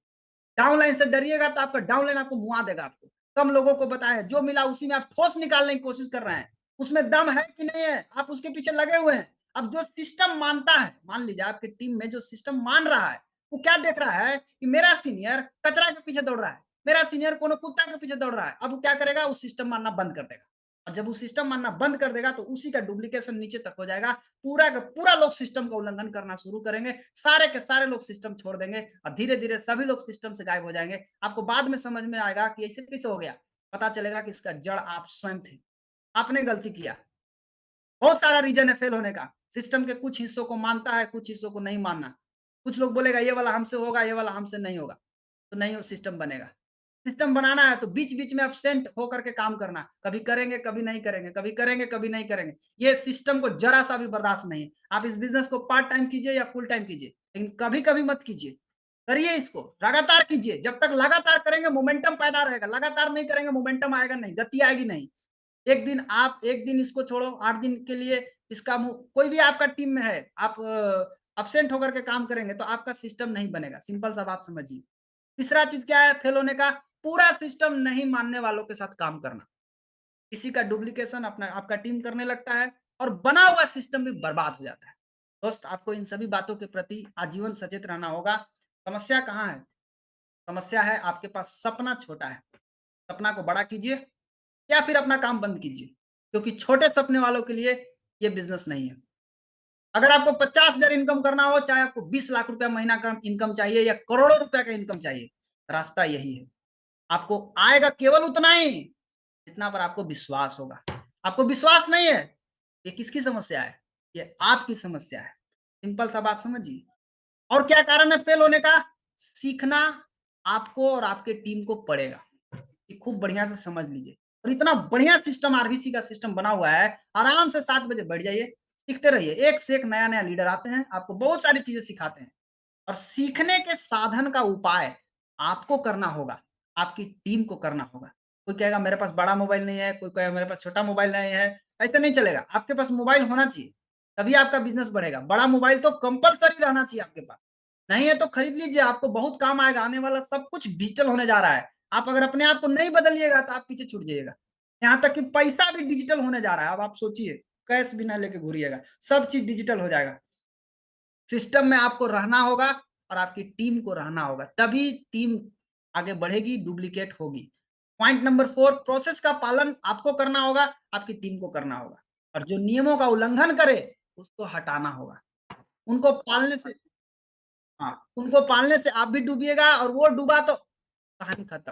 S2: डाउनलाइन से डरिएगा तो आपका डाउनलाइन आपको मुआ देगा आपको। कम लोगों को बताएं, जो मिला उसी में आप ठोस निकालने की कोशिश कर रहे हैं। उसमें दम है कि नहीं है, आप उसके पीछे लगे हुए हैं। अब जो सिस्टम मानता है, मान लीजिए आपकी टीम में जो सिस्टम मान रहा है, वो क्या देख रहा है कि मेरा सीनियर कचरा के पीछे दौड़ रहा है, मेरा सीनियर कोनो कुत्ता के पीछे दौड़ रहा है। अब वो क्या करेगा, उस सिस्टम मानना बंद कर देगा। और जब वो सिस्टम मानना बंद कर देगा तो उसी का डुप्लीकेशन नीचे तक हो जाएगा। पूरा का पूरा लोग सिस्टम का उल्लंघन करना शुरू करेंगे, सारे के सारे लोग सिस्टम छोड़ देंगे और धीरे-धीरे सभी लोग सिस्टम से गायब हो जाएंगे। आपको बाद में समझ में आएगा कि ऐसे कैसे हो गया? पता चलेगा कि इसका जड़ आप स्वयं थे। आपने गलती किया। बहुत सारा रीज़न है फेल होने का। सिस्टम के कुछ हिस्सों को मानता है, कुछ हिस्सों को नहीं मानना। कुछ लोग बोलेगा ये वाला हमसे होगा, ये वाला हमसे नहीं होगा। तो नहीं वो सिस्टम बनेगा। सिस्टम बनाना है तो बीच-बीच में एब्सेंट होकर के काम करना। कभी करेंगे, कभी नहीं करेंगे, कभी करेंगे, कभी नहीं करेंगे। ये सिस्टम को ज़रा-सा भी बर्दाश्त नहीं है। आप इस बिज़नेस को पार्ट टाइम कीजिए या फुल टाइम कीजिए, लेकिन कभी-कभी मत कीजिए। करिए इसको, लगातार कीजिए। जब तक लगातार करेंगे मोमेंटम पैदा रहेगा। लगातार नहीं करेंगे मोमेंटम आएगा नहीं, गति आएगी नहीं। एक दिन इसको छोड़ो, 8 दिन के लिए इसका कोई भी आपका टीम में है, आप एब्सेंट होकर के काम करेंगे तो आपका सिस्टम नहीं बनेगा। सिंपल सा बात समझिए। तीसरा चीज़ क्या है फेल होने का? पूरा सिस्टम नहीं मानने वालों के साथ काम करना। किसी का डुप्लीकेशन अपना आपका टीम करने लगता है और बना हुआ सिस्टम भी बर्बाद हो जाता है। दोस्त आपको इन सभी बातों के प्रति आजीवन सचेत रहना होगा। समस्या कहाँ है? समस्या है आपके पास सपना छोटा है। सपना को बड़ा कीजिए या फिर अपना काम बंद कीजिए, क्योंकि छोटे सपने वालों के लिए ये बिज़नेस नहीं है। अगर आपको 50,000 इनकम करना हो, चाहे आपको 20 लाख रुपया महीना का इनकम चाहिए या करोड़ों रुपया का इनकम चाहिए, रास्ता यही है। आपको आएगा केवल उतना ही, जितना पर आपको विश्वास होगा। आपको विश्वास नहीं है, ये किसकी समस्या है? ये आपकी समस्या है। सिंपल सा बात समझिए। और क्या कारण है फेल होने का? सीखना आपको और आपके टीम को पड़ेगा। ये खूब बढ़िया से समझ लीजिए। और इतना बढ़िया सिस्टम आरबीसी का सिस्टम बना हुआ है, आराम से 7 बजे बैठ जाइए, सीखते रहिए। एक से एक नया-नया लीडर आते हैं, आपको बहुत सारी चीज़ें सिखाते हैं। और सीखने के साधन का उपाय आपको करना होगा, आपकी टीम को करना होगा। कोई कहेगा मेरे पास बड़ा मोबाइल नहीं है, कोई कहेगा मेरे पास छोटा मोबाइल नहीं है, ऐसे नहीं चलेगा। आपके पास मोबाइल होना चाहिए, तभी आपका बिज़नेस बढ़ेगा। बड़ा मोबाइल तो कंपल्सरी रहना चाहिए आपके पास। नहीं है तो खरीद लीजिए, आपको बहुत काम आएगा। आने वाला सब कुछ डिजिटल होने जा रहा है। आप अगर अपने आप को नहीं बदलिएगा तो आप पीछे छूट जाइएगा। यहाँ तक कि पैसा भी डिजिटल होने जा रहा है। अब आप सोचिए, कैश भी ना लेके घूरिएगा, सब चीज़ डिजिटल हो जाएगा। सिस्टम में आपको रहना होगा और आपकी टीम को रहना होगा, तभी टीम आगे बढ़ेगी, डुप्लीकेट होगी। पॉइंट नंबर 4 प्रोसेस का पालन आपको करना होगा, आपकी टीम को करना होगा और जो नियमों का उल्लंघन करे, उसको हटाना होगा। उनको पालने से हाँ, उनको पालने से आप भी डूबिएगा और वो डूबा तो कहानी खत्म।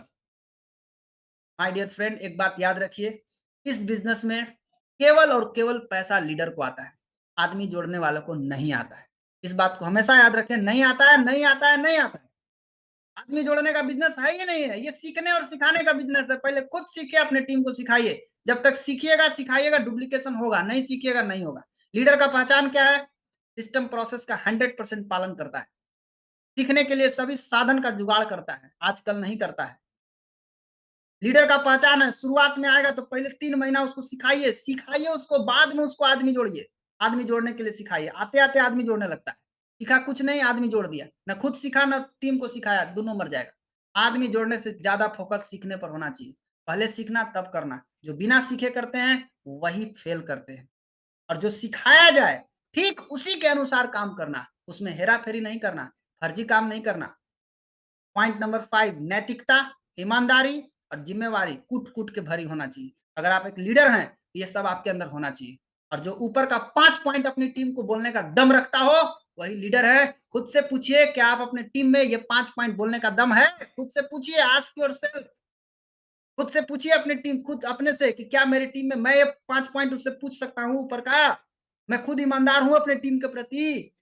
S2: माय डियर फ्रेंड एक बात याद रखिए, इस बिज़नेस में केवल और केवल पैसा लीडर को आता है, आदमी जोड़ने वालों को नहीं आता है। इस बात को हमेशा याद रखें, नहीं आता है, नहीं आता है, नहीं आता है। आदमी जोड़ने का बिज़नेस है ही नहीं है, ये सीखने और सिखाने का बिज़नेस है। पहले खुद सीखिए, अपने टीम को सिखाइए। जब तक सीखिएगा, सिखाइएगा, डुप्लीकेशन होगा, नहीं सीखिएगा, नहीं होगा। लीडर का पहचान क्या है? सिस्टम प्रोसेस का 100% पालन करता है। सीखने के लिए सभी साधन का जुगाड़ करता है, आजकल नहीं करता है। लीडर का पहचान है, शुरुआत में आएगा तो पहले 3 महीना उसको सिखाइए, सिखाइए उसको, बाद में उसको आदमी जोड़िए। आदमी जोड़ने के लिए सिखाइए, आते-आते आदमी जोड़ने लगता है। सीखा कुछ नहीं, आदमी जोड़ दिया। ना खुद सीखा, ना टीम को सिखाया, दोनों मर जाएगा। आदमी जोड़ने से ज़्यादा फोकस सीखने पर होना चाहिए। पहले सीखना तब करना। जो बिना सीखे करते हैं, वही फेल करते हैं। और जो सिखाया जाए, ठीक उसी के अनुसार काम करना। उसमें हेरा-फेरी नहीं करना, फर्जी काम नहीं करना। पॉइंट नंबर 5 नैतिकता, ईमानदारी और ज़िम्मेवारी कूट-कूट के भरी होना चाहिए। अगर आप एक लीडर हैं, तो ये सब आपके अंदर होना चाहिए। और जो ऊपर का 5 पॉइंट अपनी टीम को बोलने का दम रखता हो, वही लीडर है। खुद से पूछिए क्या आप अपने टीम में ये 5 पॉइंट बोलने का दम है? खुद से पूछिए, आस्क योरसेल्फ। खुद से पूछिए अपनी टीम खुद अपने से कि क्या मेरी टीम में मैं ये 5 पॉइंट उससे पूछ सकता हूँ ऊपर का? मैं खुद ईमानदार हूँ अपने टीम के प्रति।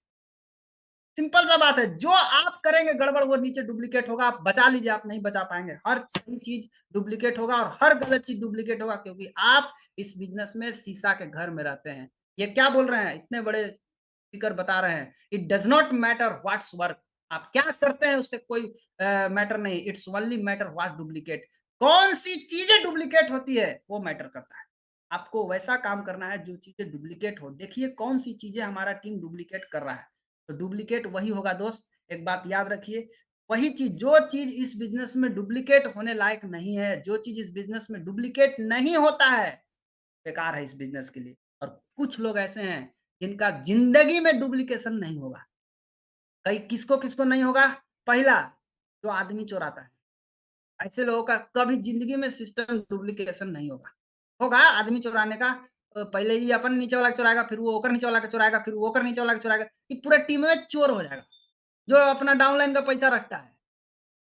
S2: सिंपल सा बात है, जो आप करेंगे गड़बड़ वो नीचे डुप्लीकेट होगा, आप बचा लीजिए, आप नहीं बचा पाएँगे। हर सही चीज़ डुप्लीकेट होगा और हर गलत चीज़ डुप्लीकेट होगा क्योंकि आप इस बिज़नेस में शीशा के घर में रहते हैं। ये क्या बोल रहे हैं? इतने बड़े स्पीकर बता रहे हैं, it does not matter what's work आप क्या करते हैं उससे कोई मैटर नहीं, it's only matter what duplicate कौन-सी चीज़ें डुप्लीकेट होती है, वो मैटर करता है। आपको वैसा काम करना है जो चीज़ें डुप्लीकेट हो। देखिए कौन-सी चीज़ें हमारा टीम डुप्लीकेट कर रहा है। तो डुप्लीकेट वही होगा दोस्त, एक बात याद रखिए, वही चीज़ जो चीज़ इस बिज़नेस में डुप्लीकेट होने लायक नहीं है, जो चीज़ इस बिज़नेस में डुप्लीकेट नहीं होता है, बेकार है इस बिज़नेस के लिए। और कुछ लोग ऐसे हैं जिनका ज़िंदगी में डुप्लीकेशन नहीं होगा। कई किसको-किसको नहीं होगा? पहला, जो आदमी चोराता है। ऐसे लोगों का कभी ज़िंदगी में सिस्टम डुप्लीकेशन नहीं होगा। होगा आदमी चुराने का पहले ही अपन नीचे वाला चुराएगा, फिर वो ओकर नीचे वाला के चुराएगा, फिर वो ओकर नीचे वाला के चुराएगा। ये पूरा टीम में चोर हो जाएगा, जो अपना डाउनलाइन का पैसा रखता है,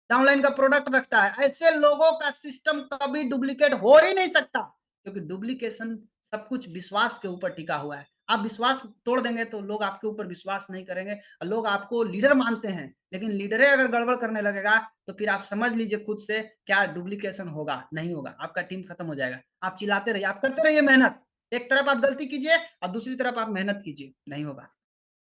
S2: डाउनलाइन का प्रोडक्ट रखता है। ऐसे लोगों का सिस्टम कभी डुप्लीकेट हो ही नहीं सकता, क्योंकि डुप्लीकेशन सब कुछ विश्वास के ऊपर टिका हुआ है। आप विश्वास तोड़ देंगे तो लोग आपके ऊपर विश्वास नहीं करेंगे और लोग आपको लीडर मानते हैं, लेकिन लीडरे अगर गड़बड़ करने लगेगा तो फिर आप समझ लीजिए खुद से क्या डुप्लीकेशन होगा, नहीं होगा, आपका टीम खत्म हो जाएगा। आप चिल्लाते रहिए, आप करते रहिए मेहनत, एक तरफ आप गलती कीजिए और दूसरी तरफ आप मेहनत कीजिए, नहीं होगा।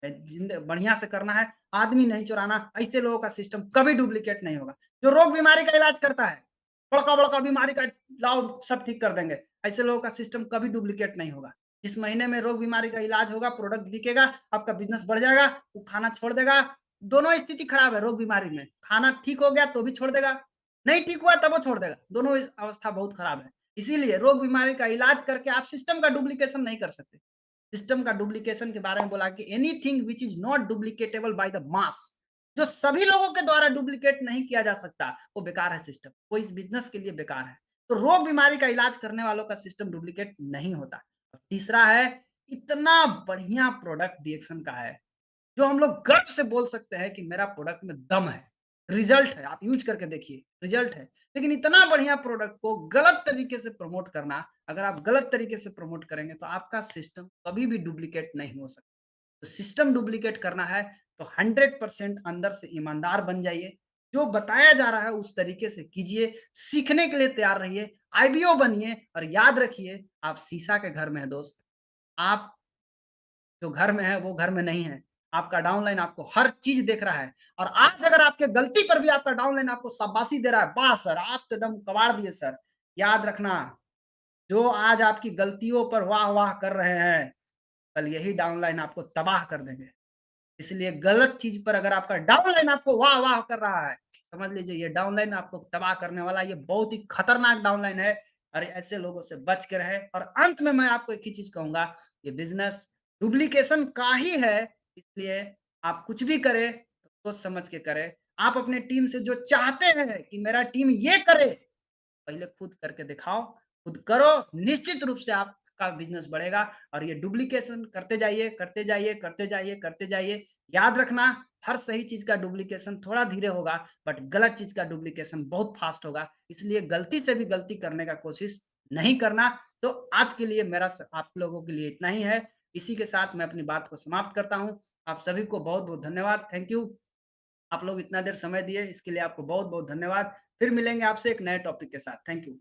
S2: जिंद बढ़िया से करना है, आदमी नहीं चुराना, ऐसे लोगों का सिस्टम कभी डुप्लीकेट नहीं होगा। जो रोग बीमारी का इलाज करता है, बड़का-बड़का बीमारी का लाओ सब ठीक कर देंगे, ऐसे लोगों का सिस्टम कभी डुप्लीकेट नहीं होगा। जिस महीने में रोग बीमारी का इलाज होगा, प्रोडक्ट बिकेगा, आपका बिज़नेस बढ़ जाएगा, वो खाना छोड़ देगा। दोनों स्थिति खराब है रोग बीमारी में, खाना ठीक हो गया तो भी छोड़ देगा, नहीं ठीक हुआ तब वो छोड़ देगा, दोनों इस अवस्था बहुत खराब है। इसीलिए रोग बीमारी का इलाज करके आप सिस्टम का डुप्लीकेशन नहीं कर सकते। सिस्टम का डुप्लीकेशन के बारे में बोला कि anything which is not duplicatable by the mass, जो सभी लोगों के द्वारा डुप्लीकेट नहीं किया जा सकता, वो बेकार है सिस्टम, वो इस बिजनेस के लिए बेकार है। तो रोग बीमारी का इलाज करने वालों का सिस्टम डुप्लीकेट नहीं होता। और तीसरा है, इतना बढ़िया प्रोडक्ट डीएक्शन का है, जो हम लोग गर्व से बोल सकते हैं कि मेरा प्रोडक्ट में दम है, रिजल्ट है, आप यूज करके देखिए, रिजल्ट है। लेकिन इतना बढ़िया प्रोडक्ट को गलत तरीके से प्रमोट करना, अगर आप गलत तरीके से प्रमोट करेंगे तो आपका सिस्टम कभी भी डुप्लीकेट नहीं हो सकता। तो सिस्टम डुप्लीकेट करना है तो 100% अंदर से ईमानदार बन जाइए। जो बताया जा रहा है उस तरीके से कीजिए, सीखने के लिए तैयार रहिए, आईबीओ बनिए और याद रखिए आप शीशा के घर में हैं दोस्त। आप जो घर में है वो घर में नहीं है। आपका डाउनलाइन आपको हर चीज़ देख रहा है और आज अगर आपके गलती पर भी आपका डाउनलाइन आपको शाबाशी दे रहा है, वाह सर आप तो एकदम कबाड़ दिए सर। याद रखना, जो आज आपकी गलतियों पर वाह-वाह कर रहे हैं, कल यही डाउनलाइन आपको तबाह कर देंगे। इसलिए गलत चीज़ पर अगर आपका डाउनलाइन आपको वाह-वाह कर रहा है, समझ लीजिए ये डाउनलाइन आपको तबाह करने वाला है, ये बहुत ही खतरनाक डाउनलाइन है और ऐसे लोगों से बच के रहें। और अंत में मैं आपको एक ही चीज़ कहूँगा, ये बिज़नेस डुप्लीकेशन का ही है, इसलिए आप कुछ भी करें, तो सोच समझ के करें। आप अपने टीम से जो चाहते हैं कि मेरा टीम ये करे, पहले खुद करके दिखाओ, खुद करो, निश्चित रूप से आपका बिज़नेस बढ़ेगा और ये डुप्लीकेशन करते जाइए, करते जाइए, करते जाइए, करते जाइए। याद रखना, हर सही चीज़ का डुप्लीकेशन थोड़ा धीरे होगा, बट गलत चीज़ का डुप्लीकेशन बहुत फ़ास्ट होगा। इसलिए गलती से भी गलती करने का कोशिश नहीं करना। तो आज के लिए मेरा स आप लोगों के लिए इतना ही है। इसी के साथ मैं अपनी बात को समाप्त करता हूँ। आप सभी को बहुत-बहुत धन्यवाद। Thank you. आप लोग इतना देर समय दिए, इसके लिए आपको बहुत-बहुत धन्यवाद। फिर मिलेंगे आपसे एक नए टॉपिक के साथ। Thank you.